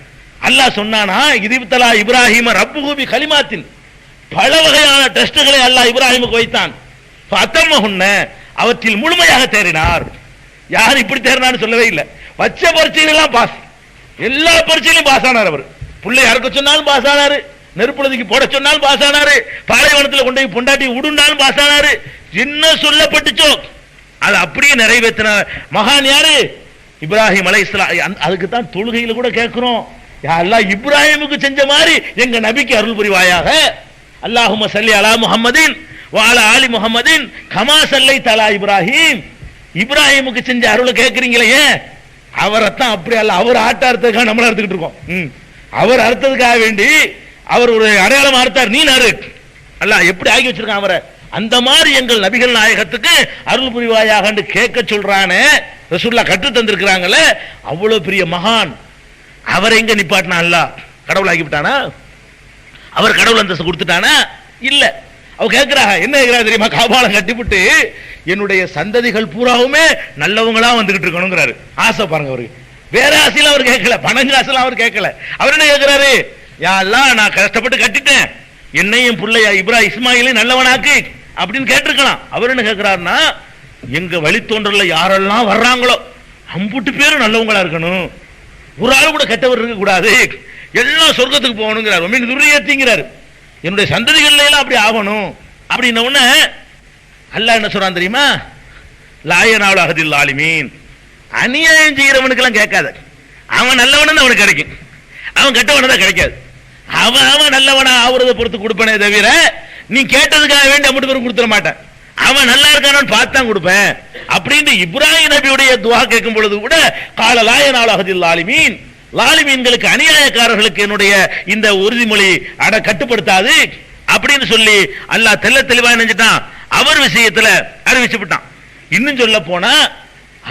S1: அல்லாஹ் சொன்னானா இதிப்தலா இப்ராஹிம ரப்புஹு பி கலிமாத்தின், பல வகையான டெஸ்டுகளை அல்லாஹ் இப்ராஹிமுக்கு வைத்தான். ஃபஅத்தமஹுன்ன, அவற்றில் முழுமையாக தேறினார். யார் இப்படி தேறினான்னு சொல்லவே இல்லை. வச்ச பரீட்சையிலாம் பாஸ், எல்லா பரீட்சையிலும் பாஸ் ஆனார். அவர் புள்ளை அறுக்க சொன்னாலும் பாஸ் ஆனாரு, நெருப்புலதுக்கு போட சொன்னாலும் பாஸ் ஆனாரு, பாலைவனத்தில் கொண்டு போய் பொண்டாட்டி உடுண்டாலும் பாஸ் ஆனாரு. என்ன சொல்லப்பட்டுச்சோ அது அப்படியே நிறைவேற்றின மகான் யாரு? இப்ராஹிம் அலைஹிஸ்ஸலாம். அதுக்கு தான் தொழுகையில கூட கேட்கிறோம், யா அல்லாஹ் இப்ராஹிமுக்கு செஞ்ச மாதிரி எங்க நபிக்கு அருள் புரிவாயாக. அல்லாஹும்ம ஸல்லி அலா முஹம்மதின் வ அலா ஆலி முஹம்மதின் கமா ஸல்லைத அலா இப்ராஹிம். இப்ராஹிமுக்கு செஞ்ச அருளை கேட்கறீங்களே, அவரைத்தான் அப்படி அல்ல, அவர் ஆட்ட அறுத்ததுக்காக நம்மள அறுத்துக்கிட்டு இருக்கோம். அவர் அறுத்ததுக்காக வேண்டி அவர் ஒரு அடையாளம் அறுத்தார், நீ அறு. அல்லாஹ் எப்படி ஆகி வச்சிருக்கான் அவரை, அந்த மாதிரி எங்கள் நபிகள் நாயகத்துக்கு அருள் புரிவாயாக கேட்க சொல்றானே, ரசூலுல்லாஹ் கற்று தந்திருக்கிறாங்களே, அவ்வளவு பெரிய மகான். அவர் எங்க நிப்பாட்டினா? அல்லாஹ் கடவுள் ஆகி விட்டானா? அவர் கடவுள் அந்தஸ்து கொடுத்துட்டானா? இல்ல. அவ கேட்கிறாங்க, என்ன கேட்கிறா தெரியுமா? காபாலம் கட்டிவிட்டு என்னுடைய சந்ததிகள் பூராவுமே நல்லவங்களா வந்துகிட்டு இருக்கணுங்கிறாரு. ஆசை பாருங்க அவருக்கு. வேற ஆசையில அவர் கேட்கல, பணங்க ஆசையில அவர் கேட்கல. அவர் என்ன கேட்கிறாரு? யா அல்லாஹ் நான் கஷ்டப்பட்டு கட்டிட்டேன், என்னையும் பிள்ளையா இப்ராஹிம் இஸ்மாயிலையும் நல்லவனாக்கு அப்படின்னு கேட்டிருக்கலாம். அவர் என்ன கேட்கிறாருன்னா, எங்க வழித்தோன்றல யாரெல்லாம் வர்றாங்களோ அம்புட்டு பேரும் நல்லவங்களா இருக்கணும், ஒரு ஆள் கூட கெட்டவர் இருக்க கூடாது, எல்லாம் சொர்க்கத்துக்கு போகணுங்கிறார். மீன் துரியத்திங்கிறார், என்னுடைய சந்ததிகள் எல்லாம் அப்படி ஆகணும் அப்படின்ன உடனே அல்லாஹ் என்ன சொல்றான் தெரியுமா? லாயனாவுல் அஹதில் ஆலிமீன், அநியாயம் செய்யறவனுக்கு எல்லாம் கேட்காத, அவன் நல்லவன் அவனுக்கு கிடைக்கும், அவன் கெட்டவன தான் கிடைக்காது. அவன் நல்லவனா ஆவறதை பொறுத்து கொடுப்பனே தவிர நீ கேட்டதுக்காக வேண்டி அம்பட்டு பேரும் கொடுத்துட மாட்டேன். அவன் நல்லா இருக்கானு பார்த்தான் கொடுப்பேன் அப்படின்னு இப்ராஹிம் நபியுடைய துஆ கேட்கும் பொழுது கூட கால லாயனாவுல் அஹதில் ஆலிமீன், லாலிமீன்களுக்கு அநியாயக்காரர்களுக்கு என்னுடைய இந்த உறுதிமொழி கட்டுப்படுத்தாது அப்படின்னு சொல்லி அல்லாஹ் தெல்ல தெளிவா நினைச்சிட்டான். அவர் விஷயத்துல அறிவிச்சு விட்டான். இன்னும் சொல்ல போனா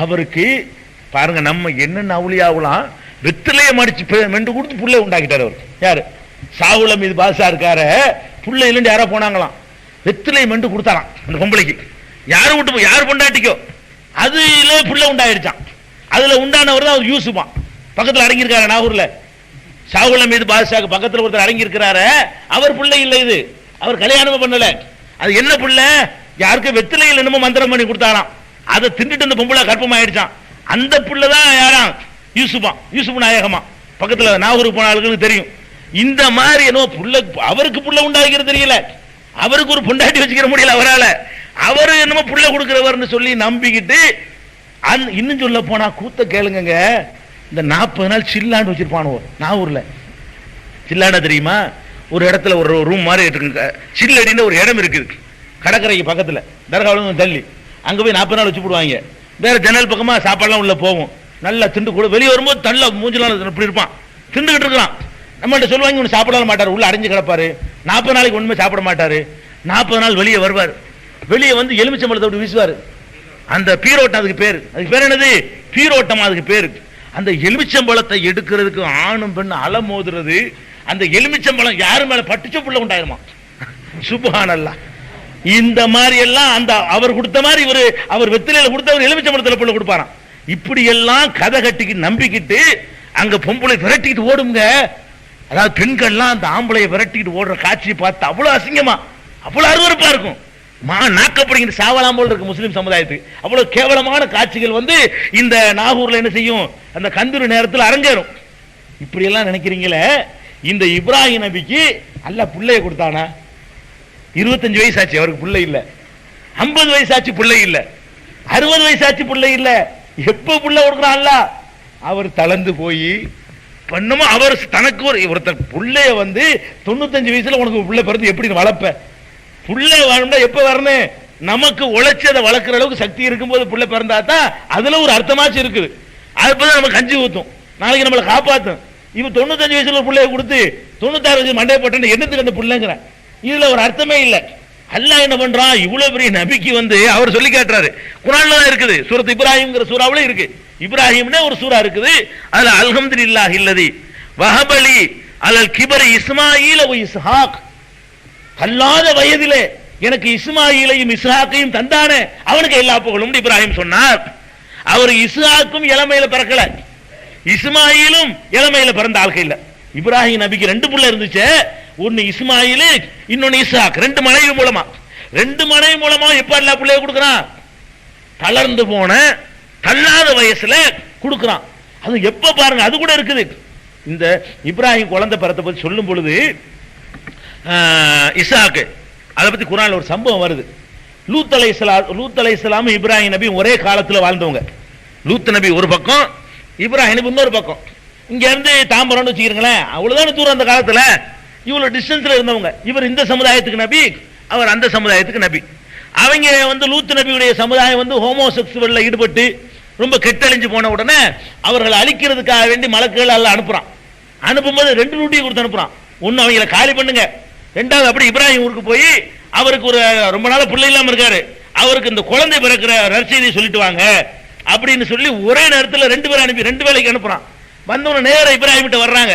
S1: அவருக்கு பாருங்க, நம்ம என்னென்ன அவுளியாவுலாம் வெத்திலையை மடிச்சு மெண்டு கொடுத்து புள்ளை உண்டாக்கிட்டார். அவர் யாரு? சாவுல மீது பாசா இருக்கார புள்ளை இல்லைன்னு யாரா போனாங்களாம், வெத்திலையை மெண்டு கொடுத்தாராம் அந்த பொம்பளைக்கு. யாரு விட்டு யாரு பொண்டாட்டிக்கோ அதுல புள்ள உண்டாயிருச்சான். அதுல உண்டானவர் தான் அவர் யூசுஃபான், பக்கத்தில் அடங்கியிருக்காரு நாகூர்ல. சாகுல மீது பாதுஷாக்கு பக்கத்தில் ஒருத்தர் அடங்கி இருக்கிறாரு, அவர் பிள்ளை இல்லை, இது அவர் கல்யாணம் பண்ணல. அது என்ன பிள்ளை? யாருக்கும் வெத்திலையில் என்னமோ மந்திரம் பண்ணி கொடுத்தாராம், அதை தின்னுட்டு அந்த பொம்பளை கர்ப்பமாயிடுச்சான். அந்த பிள்ளை தான் யாராம்? யூசுஃபான், யூசுப் நாயகமா. பக்கத்தில் நாகூருக்கு போன ஆளுகளுக்கு தெரியும். இந்த மாதிரி என்னமோ புள்ள, அவருக்கு புள்ள உண்டாகிறது தெரியல, அவருக்கு ஒரு பொண்டாட்டி வச்சுக்கிற முடியல அவரால், அவரு என்னமோ புள்ள கொடுக்கிறவர்னு சொல்லி நம்பிக்கிட்டு. இன்னும் சொல்ல போனா கூத்த கேளுங்க, இந்த 40 நாள் சில்லாண்டு வச்சிருப்பானுவோ நாகூர்ல. சில்லாண்ட தெரியுமா? ஒரு இடத்துல ஒரு ரூம் மாதிரி இருக்கு, சில்லடின்னு ஒரு இடம் இருக்குது கடற்கரைக்கு பக்கத்துல, தர்காவில் தள்ளி அங்க போய் 40 நாள் வச்சு போடுவாங்க. வேற ஜன்னல் பக்கமா சாப்பாடுலாம் உள்ள போகும், நல்லா திண்டு கூட வெளியே வரும்போது நல்ல மூஞ்சலாம் இப்படி இருப்பான், திண்டுகிட்டு இருக்கலாம். நம்மள்ட்ட சொல்லுவாங்க ஒன்று சாப்பிடலாம் மாட்டார், உள்ள அடைஞ்சு கிடப்பாரு, 40 நாளைக்கு ஒண்ணுமே சாப்பிட மாட்டாரு. 40 நாள் வெளியே வருவார், வெளியே வந்து எலுமிச்சம்பழத்தை அப்படி வீசுவார். அந்த பீரோட்டம், அதுக்கு பேர் என்னது? பீரோட்டம், அதுக்கு பேரு. அந்த எலுமிச்சம்பழத்தை எடுக்கிறதுக்கு ஆணும் பெண் அலமோதுறது, அந்த எலுமிச்சம்பழம் யாரு மேல பட்டுச்சோ புள்ள உண்டாயிருமா? சுப்ஹானல்லாஹ். இந்த மாதிரி எல்லாம் அந்த அவர் கொடுத்த மாதிரி இவரு, அவர் வெத்திலையில கொடுத்தவர் எலுமிச்சம்பழத்துல புள்ள கொடுப்பாராம். இப்படி எல்லாம் கதை கட்டிக்கிட்டு நம்பிக்கிட்டு அங்க பொம்பளை விரட்டிக்கிட்டு ஓடுங்க. அதாவது பெண்கள்லாம் அந்த ஆம்பளையை விரட்டிக்கிட்டு ஓடுற காட்சியை பார்த்து அவ்வளவு அசிங்கமா, அவ்வளவு அருவருப்பா இருக்கும். நாக்கப்படுகிற சாவலாம் போல் இருக்கு முஸ்லிம் சமுதாயத்துக்கு. அவ்வளவு கேவலமான காட்சிகள் வந்து இந்த நாகூர்ல என்ன செய்யும், அந்த கந்தூரி நேரத்தில் அரங்கேறும். இப்படி எல்லாம் நினைக்கிறீங்களே, இந்த இப்ராஹிம் நபிக்கு அல்லாஹ் பிள்ளைய கொடுத்தானா? 25 வயசாச்சு அவருக்கு பிள்ளை இல்ல, 50 வயசாச்சு பிள்ளை இல்ல, 60 வயசாச்சு பிள்ளை இல்ல. எப்ப பிள்ளை கொடுக்குறான் அல்லாஹ்? அவர் தளர்ந்து போய் பண்ணுமோ, அவர் தனக்கு ஒருத்தர் பிள்ளைய வந்து 95 வயசுல உனக்கு பிள்ளை பிறந்து எப்படி வளர்ப்ப? புள்ள வரணும்னா எப்ப வரணும்? நமக்கு உழைச்சி அதை வளர்க்குற அளவுக்கு சக்தி இருக்கும்போது பிள்ளை பிறந்தா தான் அதுல ஒரு அர்த்தமாச்சு இருக்குது. அதுதான் நம்ம கஞ்சி ஊத்தும், நாளைக்கு நம்மளை காப்பாற்றும். இவன் 95 வயசுல பிள்ளைய கொடுத்து 96 வயசு மண்டையை போட்டு என்னத்துக்கு அந்த பிள்ளைங்கிற இதுல ஒரு அர்த்தமே இல்லை. அல்லாஹ் என்ன பண்றான், இவ்வளவு பெரிய நபிக்கு அவர் சொல்லி காட்டுறாரு. குர்ஆன்ல தான் இருக்குது, சூரத் இப்ராஹிம்ங்கிற சூறாவுல இருக்கு. இப்ராஹிம்னே ஒரு சூரா இருக்குது, அதுல அல்ஹம்துலில்லாஹி அல்லதி வஹபலி அலல் கிபரி இஸ்மாஈல வ இஸ்ஹாக், அல்லாத வயதிலே எனக்கு இஸ்மாயிலையும் இஸ்ஹாக்கையும் தந்தானே அவனுக்கு எல்லா புகழும் இப்ராஹிம் சொன்னார். அவர் இஸ்ஹாக்கும் இளமையில பிறக்கல, இஸ்மாயிலும் இளமையில பிறந்த ஆள்கை இல்ல. இப்ராஹிம் நபிக்கு 2 புள்ள இருந்துச்சு, ஒன்னு இஸ்மாயில் இன்னொன்னு இஸ்ஹாக். 2 மனைவி மூலமா, 2 மனைவி மூலமா எப்ப அல்லாஹ் பிள்ளைய கொடுக்குறான், தளர்ந்து போன தள்ளாத வயசுல கொடுக்குறான். அது எப்ப பாருங்க, அது கூட இருக்குது. இந்த இப்ராஹிம் குழந்தை பிறத்தை பத்தி சொல்லும் பொழுது இஸ்ஹாக் அதை பத்தி குர்ஆன்ல ஒரு சம்பவம் வருது. லூத் அலைஹிஸ்ஸலாம் இப்ராஹிம் நபி ஒரே காலத்துல வாழ்ந்தவங்க. லூத் நபி ஒரு பக்கம், இப்ராஹிம் நபி இன்னொரு பக்கம். இங்க இருந்து தாம்பரம்னு வச்சுக்கிறீங்களேன், அவ்வளவுதான் தூரம். அந்த காலத்துல இவ்வளவு டிஸ்டன்ஸ்ல இருந்தவங்க. இவர் இந்த சமுதாயத்துக்கு நபி, அவர் அந்த சமுதாயத்துக்கு நபி. அவங்க லூத் நபியுடைய சமுதாயம் ஹோமோசெக்சுவல்ல ஈடுபட்டு ரொம்ப கெட்டழிஞ்சு போன உடனே அவர்களை அழிக்கிறதுக்காக வேண்டி மலக்குகள் எல்லாம் அனுப்புறான். அனுப்பும்போது 2 டியூட்டி கொடுத்து அனுப்புறான். ஒன்னு அவங்களை காலி பண்ணுங்க, 2வது அப்படி இப்ராஹிம் ஊருக்கு போய் அவருக்கு ஒரு ரொம்ப நாள் பிள்ளை இல்லாம இருக்காரு, அவருக்கு இந்த குழந்தை பிறக்கிற நற்செய்தியை சொல்லிட்டு வாங்க அப்படின்னு சொல்லி ஒரே நேரத்தில் 2 பேரை அனுப்பி 2 வேலைக்கு அனுப்புறான். வந்தவன நேர இப்ராஹிம் கிட்ட வர்றாங்க.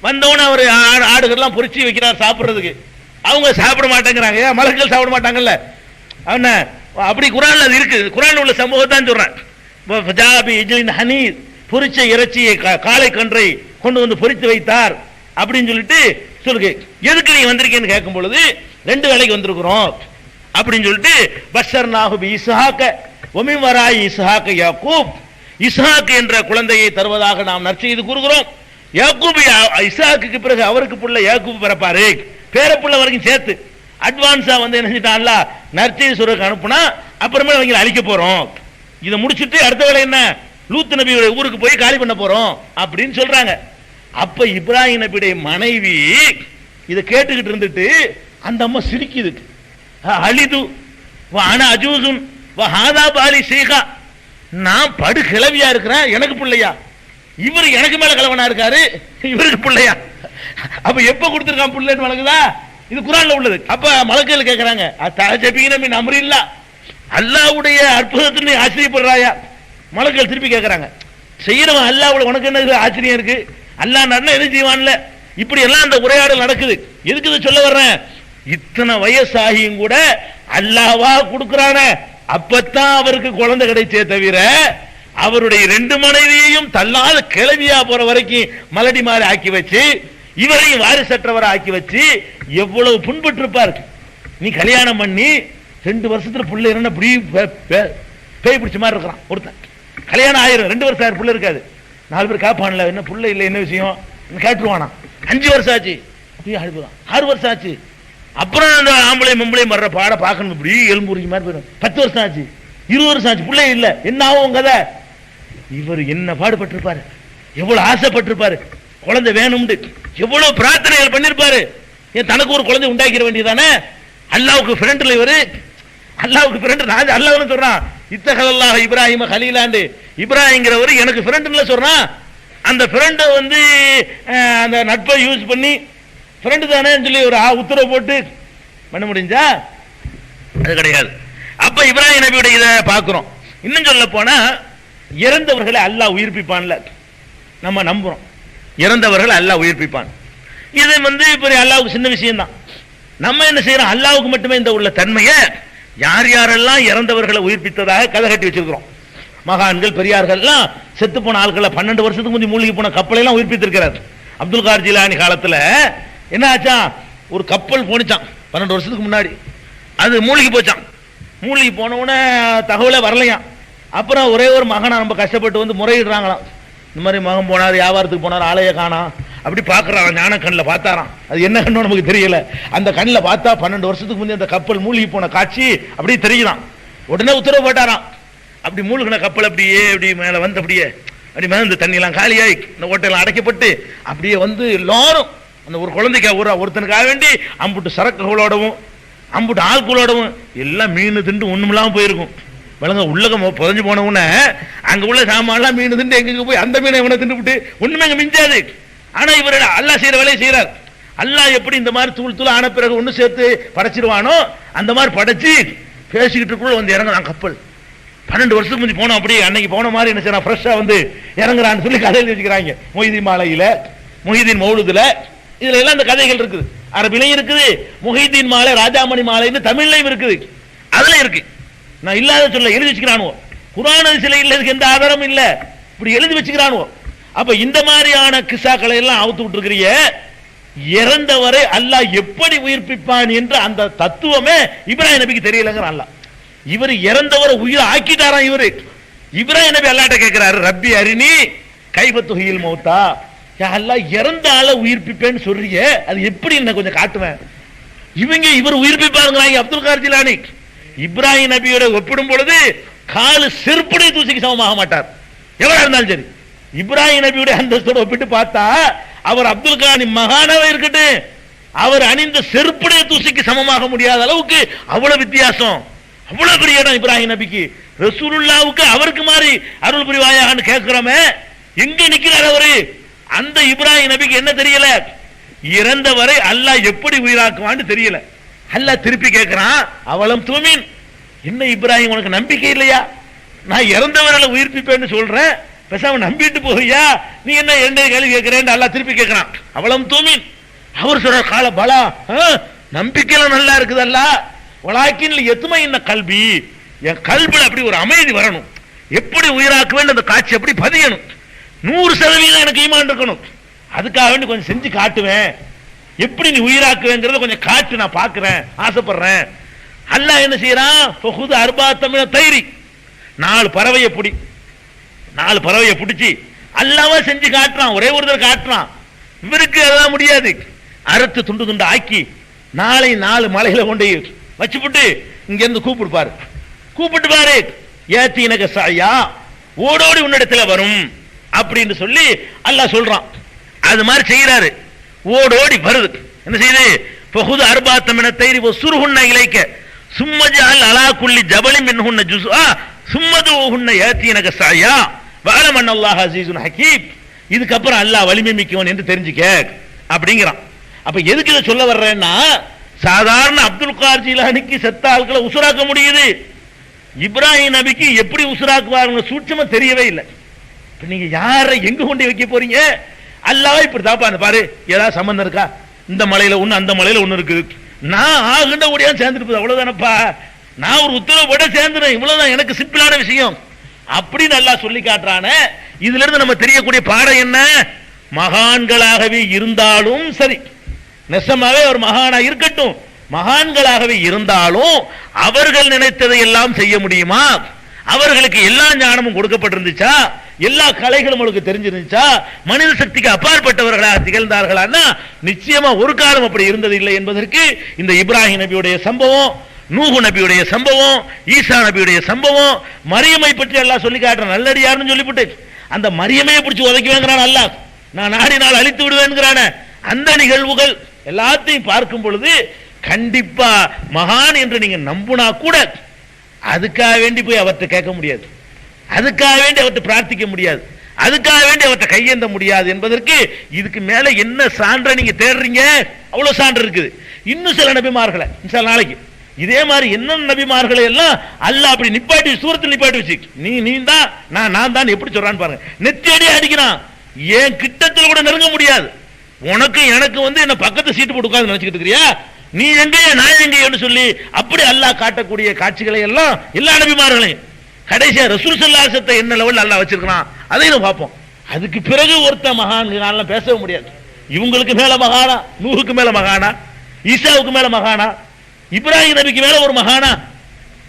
S1: வந்தவன அவர் ஆடுகள்லாம் பொரிச்சு வைக்கிறார் சாப்பிடுறதுக்கு. அவங்க சாப்பிட மாட்டேங்கிறாங்க, மலக்குகள் சாப்பிட மாட்டாங்கல்ல. அவன அப்படி குர்ஆன்ல அது இருக்கு. குர்ஆன்ல உள்ள சம்பவத்தை தான் சொல்றேன். பொரிச்ச இறைச்சியை காளை கன்றை கொண்டு வந்து பொரித்து வைத்தார் அப்படின்னு சொல்லிட்டு சொல்லுங்க. எதுக்கு நீ வந்திருக்கேன்னு கேட்கும் பொழுது 2 வேலைக்கு வந்திருக்கிறோம் அப்படின்னு சொல்லிட்டு பஷர்நாஹு பி இஸ்ஹாக வ மின் வராஇ இஸ்ஹாக யாக்கூப், இஸ்ஹாக் என்ற குழந்தையை தருவதாக நாம் நற்செய்தி கூறுகிறோம். யாக்கூப் இஸ்ஹாக்குக்கு பிறகு அவருக்கு புள்ள யாக்கூப் பிறப்பாரு, பேரப்புள்ள வரைக்கும் சேர்த்து அட்வான்ஸா என்ன செஞ்சிட்டான் நற்செய்தி சொல்றதுக்கு அனுப்புனா அப்புறமே அவங்க அழிக்க போறோம். இதை முடிச்சுட்டு அடுத்த வேலை என்ன, லூத் நபியுடைய ஊருக்கு போய் காலி பண்ண போறோம் அப்படின்னு சொல்றாங்க. அப்ப இப்ராஹிம் நபியுடைய மனைவி இதை கேட்டுக்கிட்டு இருந்துட்டு அந்த அம்மா சிரிக்குது. அலிது ஆனா அஜூசுன் ஹாதா பாலி ஷேகா, நான் படு கிளவியா இருக்கிறேன், எனக்கு பிள்ளையா, இவர் எனக்கு மேல கிழவனா இருக்காரு, இவருக்கு பிள்ளையா, அப்ப எப்ப கொடுத்திருக்கான் பிள்ளைன்னு வழங்குதா? இது குர்ஆன்ல உள்ளது. அப்ப மலக்குகள் கேட்கறாங்க, தஅஜபீன மின் அம்ரில்லாஹ், அல்லாஹ்வுடைய அற்புதத்தினை ஆச்சரியப்படுறாயா? மலக்குகள் திருப்பி கேட்கறாங்க, செய்யறவன் அல்லாஹ்வுல உனக்கு என்ன ஆச்சரியம் இருக்கு, அல்லாஹ் நன்மை எது செய்வான்ல. இப்படி எல்லாம் அந்த உரையாடல் நடக்குது. எதுக்கு இதை சொல்ல வர்றேன், இத்தனை வயசாகியும் கூட அல்லாஹ்வா கொடுக்கிறானே, அப்பத்தான் அவருக்கு குழந்தை கிடைச்சே தவிர அவருடைய 2 மனைவியையும் தள்ளாத கிளவியா போற வரைக்கும் மலடி மாதிரி ஆக்கி வச்சு இவரையும் வாரிசற்றவரை ஆக்கி வச்சு எவ்வளவு புண்பட்டிருப்பார். நீ கல்யாணம் பண்ணி 2 வருஷத்துல புள்ள என்ன அப்படி பேய் பிடிச்ச மாதிரி இருக்கிறான் ஒருத்தன். கல்யாணம் ஆயிரும் 2 வருஷம் ஆயிரம் புள்ள இருக்காது. 4 பேர் காப்பான்ல, என்ன புள்ள இல்லை என்ன விஷயம் கேட்டுருவானா. 5 வருஷம் ஆச்சு, அப்படியே அழுப்புதான். 6 வருஷம் ஆச்சு, அப்புறம் அந்த ஆம்பளை மம்பளை மர்ற பாட பார்க்கணும், இப்படி எலும்புரிஞ்ச மாதிரி போயிடும். 10 வருஷம் ஆச்சு, 20 வருஷம் ஆச்சு, பிள்ளை இல்லை, என்ன ஆகும் கதை? இவர் என்ன பாடுபட்டிருப்பாரு, எவ்வளவு ஆசைப்பட்டிருப்பாரு, குழந்தை வேணும்னு எவ்வளவு பிரார்த்தனைகள் பண்ணிருப்பாரு. ஏன் தனக்கு ஒரு குழந்தை உண்டாக்கிற வேண்டியதானே? அல்லாவுக்கு ஃப்ரெண்ட்ல இவரு, அல்லாவுக்கு ஃப்ரெண்ட். நான் அல்லாஹ்னு சொல்றான், இத்தகல்லாஹ் இப்ராஹிம கலீலாண்டு, இப்ராஹிம்ங்கிறவர் எனக்கு ஃப்ரெண்ட்னு சொல்றான். அந்த ஃப்ரெண்டை அந்த நட்பை யூஸ் பண்ணி ஃப்ரெண்டு தானே சொல்லி ஒரு உத்தரவு போட்டு பண்ண முடிஞ்சா? அது கிடையாது. அப்ப இப்ராஹிம் நபியுடைய இதை பார்க்கிறோம். இன்னும் சொல்ல போனா இறந்தவர்களை அல்லாஹ் உயிர்ப்பிப்பான்ல, நம்ம நம்புறோம். இறந்தவர்கள் அல்லாஹ் உயிர்ப்பிப்பான். இது இப்ப அல்லாஹ்வுக்கு சின்ன விஷயம் தான். நம்ம என்ன செய்யறோம், அல்லாஹ்வுக்கு மட்டுமே இந்த உள்ள தன்மையை யார் யாரெல்லாம் இறந்தவர்களை உயிர்ப்பித்ததாக கதை கட்டி வச்சிருக்கிறோம். மகான்கள் பெரியார்கள்லாம் செத்து போன ஆட்களை 12 வருஷத்துக்கு முந்தி மூழ்கி போன கப்பலை எல்லாம் உயிர்ப்பித்திருக்கிறார். அப்துல் கார் ஜிலானி காலத்துல என்ன ஆச்சா, ஒரு கப்பல் போனிச்சான் 12 வருஷத்துக்கு முன்னாடி, அது மூழ்கி போச்சான். மூழ்கி போனவுடனே தகவலே வரலையாம். அப்புறம் ஒரே ஒரு மகனை ரொம்ப கஷ்டப்பட்டு முறையிடுறாங்களாம், இந்த மாதிரி மகன் போனார், வியாபாரத்துக்கு போனார், ஆலைய காணா. அப்படி பார்க்குறாராம், ஞான கண்ணில் பார்த்தாராம். அது என்ன கண்ணோ நமக்கு தெரியல. அந்த கண்ணில் பார்த்தா 12 வருஷத்துக்கு முந்தைய அந்த கப்பல் மூழ்கி போன காட்சி அப்படியே தெரியுதான். உடனே உத்தரவு போட்டாராம், அப்படி மூழ்கின கப்பல் அப்படியே அப்படி மேலே அப்படியே அப்படி மேலே இந்த தண்ணியெல்லாம் காலியாகி இந்த ஓட்டையெல்லாம் அடைக்கப்பட்டு அப்படியே எல்லாரும் அந்த ஒரு குழந்தைக்கு ஒருத்தனுக்காக வேண்டி அம்புட்டு சரக்குகளோடவும் அம்புட்டு ஆள்களோடவும் எல்லாம் மீன் திண்டு ஒண்ணுமில்லாம போயிருக்கும். விளங்க உள்ளகம் புதஞ்சு போன உடனே அங்க உள்ள சாமான்லாம் மீன் திண்டு எங்க போய் அந்த மீனை இவனை திண்டு விட்டு ஒண்ணுமே அங்க மிஞ்சாது. ஆனா இவர் அல்லாஹ் செய்யற வேலையை செய்யறார். அல்லாஹ் எப்படி இந்த மாதிரி தூள் தூள் ஆன பிறகு ஒண்ணு சேர்த்து படைச்சிருவானோ அந்த மாதிரி படைச்சு பேசிக்கிட்டு கூட வந்து இறங்குறான் கப்பல். 12 வருஷத்துக்கு முந்தி போனோம், அப்படியே அன்னைக்கு போன மாதிரி என்ன செய்யறான், ஃப்ரெஷ்ஷா வந்து இறங்குறான்னு சொல்லி கதையில் வச்சுக்கிறாங்க. மொஹிதீன் மாலையில, மொஹிதீன் மௌலுதுல, இதுல எல்லாம் இந்த கதைகள் இருக்குது. அரபிலையும் இருக்குது, மொஹிதீன் மாலை, ராஜாமணி மாலைன்னு தமிழ்லையும் இருக்குது. அதுல இருக்கு, நான் இல்லாத சொல்ல எழுதி வச்சுக்கிறானோ. குர்ஆன் ஹதீஸ்ல இல்லதுக்கு எந்த ஆதாரமும் இல்ல, இப்படி எழுதி வச்சுக்கிறானோ. அப்ப இந்த மாதிரியான கிஸ்ஸாக்களை எல்லாம் அவுத்து விட்டுருக்கிறிய. இறந்தவரை அல்லாஹ் எப்படி உயிர்ப்பிப்பான் என்ற அந்த தத்துவமே இப்ராஹிம் நபிக்கு தெரியலங்கிற அல்லாஹ். இவர் இறந்தவரை உயிர் ஆக்கிட்டாராம். இவரு இப்ராஹிம் நபி அல்லாஹ்ட்ட கேட்கிறாரு, ரப்பி அரினி கைபத்துஹில் மௌத்தா, யா அல்லாஹ் இறந்த ஆளை உயிர்ப்பிப்பேன்னு சொல்றிய, அது எப்படி என்ன கொஞ்சம் காட்டுவேன். இவர் உயிர்ப்பிப்பாருங்கிறாங்க அப்துல் காதர் ஜிலானி. இப்ராஹிம் நபியோட ஒப்பிடும் பொழுது காலு செருப்புடைய தூசிக்கு சமமாக மாட்டார் எவரா இருந்தாலும் சரி. இப்ராஹிம் நபியுடைய அந்தஸ்தோட ஒப்பிட்டு பார்த்தா அவர் அப்துல் கானி மகானாவே இருக்கட்டும், அவர் அணிந்த செருப்புடைய தூசிக்கு சமமாக முடியாத அளவுக்கு அவ்வளவு வித்தியாசம், அவ்வளவு பெரிய இடம் இப்ராஹிம் நபிக்கு. ரசூலுல்லாவுக்கு அவருக்கு மாதிரி அருள் புரிவாயான்னு கேட்கிறோமே, எங்க நிக்கிறார் அவரு? அந்த இப்ராஹிம் நபிக்கு என்ன தெரியல, இறந்தவரை அல்லாஹ் எப்படி உயிராக்குவான்னு தெரியல. அல்லாஹ் திருப்பி கேட்கிறான், அவளும் தூமின், என்ன இப்ராஹிம் உனக்கு நம்பிக்கை இல்லையா? நான் இறந்தவரை உயிர்ப்பிப்பேன்னு சொல்றேன், பேசாம நம்பிட்டு போறியா? நீ என்ன என்னை கேள்வி கேட்கிறேன்? அல்லாஹ் திருப்பி கேட்கிறான், அவளும் தூமின். அவர் சொல்ற கால பலா, நம்பிக்கையில நல்லா இருக்குது அல்ல, வலாக்கின் எத்துமை என்ன கல்வி, என் கல்வில அப்படி ஒரு அமைதி வரணும், எப்படி உயிராக்குவேன் அந்த காட்சி எப்படி பதியணும், 100% எனக்கு ஈமான் இருக்கணும், அதுக்காக வேண்டி கொஞ்சம் செஞ்சு காட்டுவேன், எப்படி நீ உயிராக்குவேங்கிறத கொஞ்சம் காட்டு, நான் பார்க்கிறேன், ஆசைப்படுறேன். அல்லாஹ் என்ன செய்யறான், ஃபஹுது அர்பாத்தமின தைரி, 4 பறவையை பிடி, 4 பறவையை பிடிச்சி அல்லாஹ்வா செஞ்சு காட்டுறான், ஒரே ஒரு தடவை காட்டுறான். இவருக்கு அதெல்லாம் முடியாது, அறுத்து துண்டு துண்டு ஆக்கி நாளை 4 மலையில கொண்டு வச்சுப்புட்டு இங்க இருந்து கூப்பிட்டு பாரு, ஏத்தீனக சாயா, ஓடோடி உன்னிடத்துல வரும் அப்படின்னு சொல்லி அல்லாஹ் சொல்றான். அது மாதிரி செய்யறாரு, ஓடோடி வருது. என்ன செய்யுது, ஃபஹுது அர்பாத்தமின தைரி வசுருஹுன்ன இலைக்க சும்மஜஅல் அலா குல்லி ஜபலின் மின்ஹுன்ன ஜுஸ்ஆ சும்மதுஹுன்ன யாத்தீனக சாயா வஅலம் அன்னல்லாஹ அஸீஸுன் ஹகீம். இதுக்கப்புறம் அல்லாஹ் வலிமை மிக்கவன் என்று தெரிஞ்சுக்க அப்படிங்கிறான். அப்ப எதுக்கு இதை சொல்ல வர்றேன்னா, சாதாரண அப்துல் காதர் ஜிலானிக்கு செத்த ஆட்களை உசுராக்க முடியுது, இப்ராஹிம் நபிக்கு எப்படி உசுராக்குவாருங்க சூட்சமா தெரியவே இல்லை. நீங்க யாரை எங்க கொண்டு வைக்க போறீங்க? அல்லாஹ் இப்படி தாப்பா பாரு, ஏதாவது சம்பந்தம் இருக்கா, இந்த மலையில ஒண்ணு அந்த மலையில ஒண்ணு இருக்குது, நான் ஆகுண்ட ஓடியா சேர்ந்துட்டு அவ்வளவுதானப்பா, நான் ஒரு உத்தரவு போட சேர்ந்துறேன், இவ்வளவுதான் எனக்கு சிம்பிளான விஷயம் அப்படின்னு அல்லாஹ் சொல்லி காட்டுறான. இதுல இருந்து நம்ம தெரியக்கூடிய பாடம் என்ன, மகான்களாகவே இருந்தாலும் சரி, நெசமாவே ஒரு மகானா இருக்கட்டும், மகான்களாகவே இருந்தாலும் அவர்கள் நினைத்ததை எல்லாம் செய்ய முடியுமா? அவர்களுக்கு எல்லா ஞானமும் கொடுக்கப்பட்டிருந்துச்சா? எல்லா கலைகளும் அவங்களுக்கு தெரிஞ்சிருந்துச்சா? மனித சக்திக்கு அப்பாற்பட்டவர்களாக திகழ்ந்தார்களா? நிச்சயமா ஒரு காலம் அப்படி இருந்தது இல்லை என்பதற்கு இந்த இப்ராஹிம் நபியுடைய சம்பவம், நூஹு நபியுடைய சம்பவம், ஈசா நபியுடைய சம்பவம், மரியமை பற்றி எல்லாம் சொல்லி காட்டுறான். நல்லடியார்னு சொல்லிவிட்டு அந்த மரியமையை பிடிச்சி உதைக்குவேங்கிறான் அல்லாஹ், நான் நாடினால் அழித்து விடுவேன்கிறான. அந்த நிகழ்வுகள் எல்லாத்தையும் பார்க்கும் பொழுது கண்டிப்பா மகான் என்று நீங்க நம்புனா கூட அதுக்காக வேண்டி போய் அவர்கிட்ட கேட்க முடியாது, அதுக்காக வேண்டி அவர்கிட்ட பிரார்த்திக்க முடியாது, அதுக்காக வேண்டி அவர்கிட்ட கையேந்த முடியாது என்பதற்கு இதுக்கு மேல என்ன சான்ற நீங்க தேடுறீங்க? அவ்வளவு சான்று இருக்குது. இன்னும் சில நபிமார்களை சில நாளைக்கு இதே மாதிரி என்ன நபிமார்களை எல்லாம் அல்லாஹ் அப்படி நிப்பாட்டி சூரத்தில் நிப்பாட்டி வச்சு, நீ தான் நான் தான் எப்படி சொல்றான்னு பாருங்க, நெத்தியடியே அடிக்கிறான், ஏன் கிட்டத்தில் கூட நெருங்க முடியாது. உனக்கு எனக்கு என்ன பக்கத்து சீட்டு போட்டு உட்கார்ந்து நினைச்சுக்கிட்டு இருக்கிறியா, நீ எங்கேயே நான் எங்கேயோன்னு சொல்லி அப்படி அல்லாஹ் காட்டக்கூடிய காட்சிகளை எல்லாம் எல்லா நபிமார்களையும் கடைசியா ரசூல் ஸல்லல்லாஹு அலைஹி வஸல்லம் என்ன லெவல்ல அல்லாஹ் வச்சிருக்கான் அதையும் நம்ம பார்ப்போம். அதுக்கு பிறகு ஒருத்த மகான்கள் பேசவே முடியாது. இவங்களுக்கு மேல மகானா, நூஹுக்கு மேல மகானா, ஈசாவுக்கு மேல மகானா, இப்ராஹிம் நபிக்கு மேல ஒரு மகானா,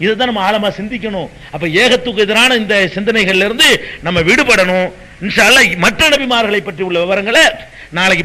S1: இதுதான் நம்ம ஆழமா சிந்திக்கணும். அப்ப ஏகத்துக்கு எதிரான இந்த சிந்தனைகள்ல இருந்து நம்ம விடுபடணும். இன்ஷா அல்லாஹ் மற்ற நபிமார்களை பற்றி உள்ள விவரங்களை நாளைக்கு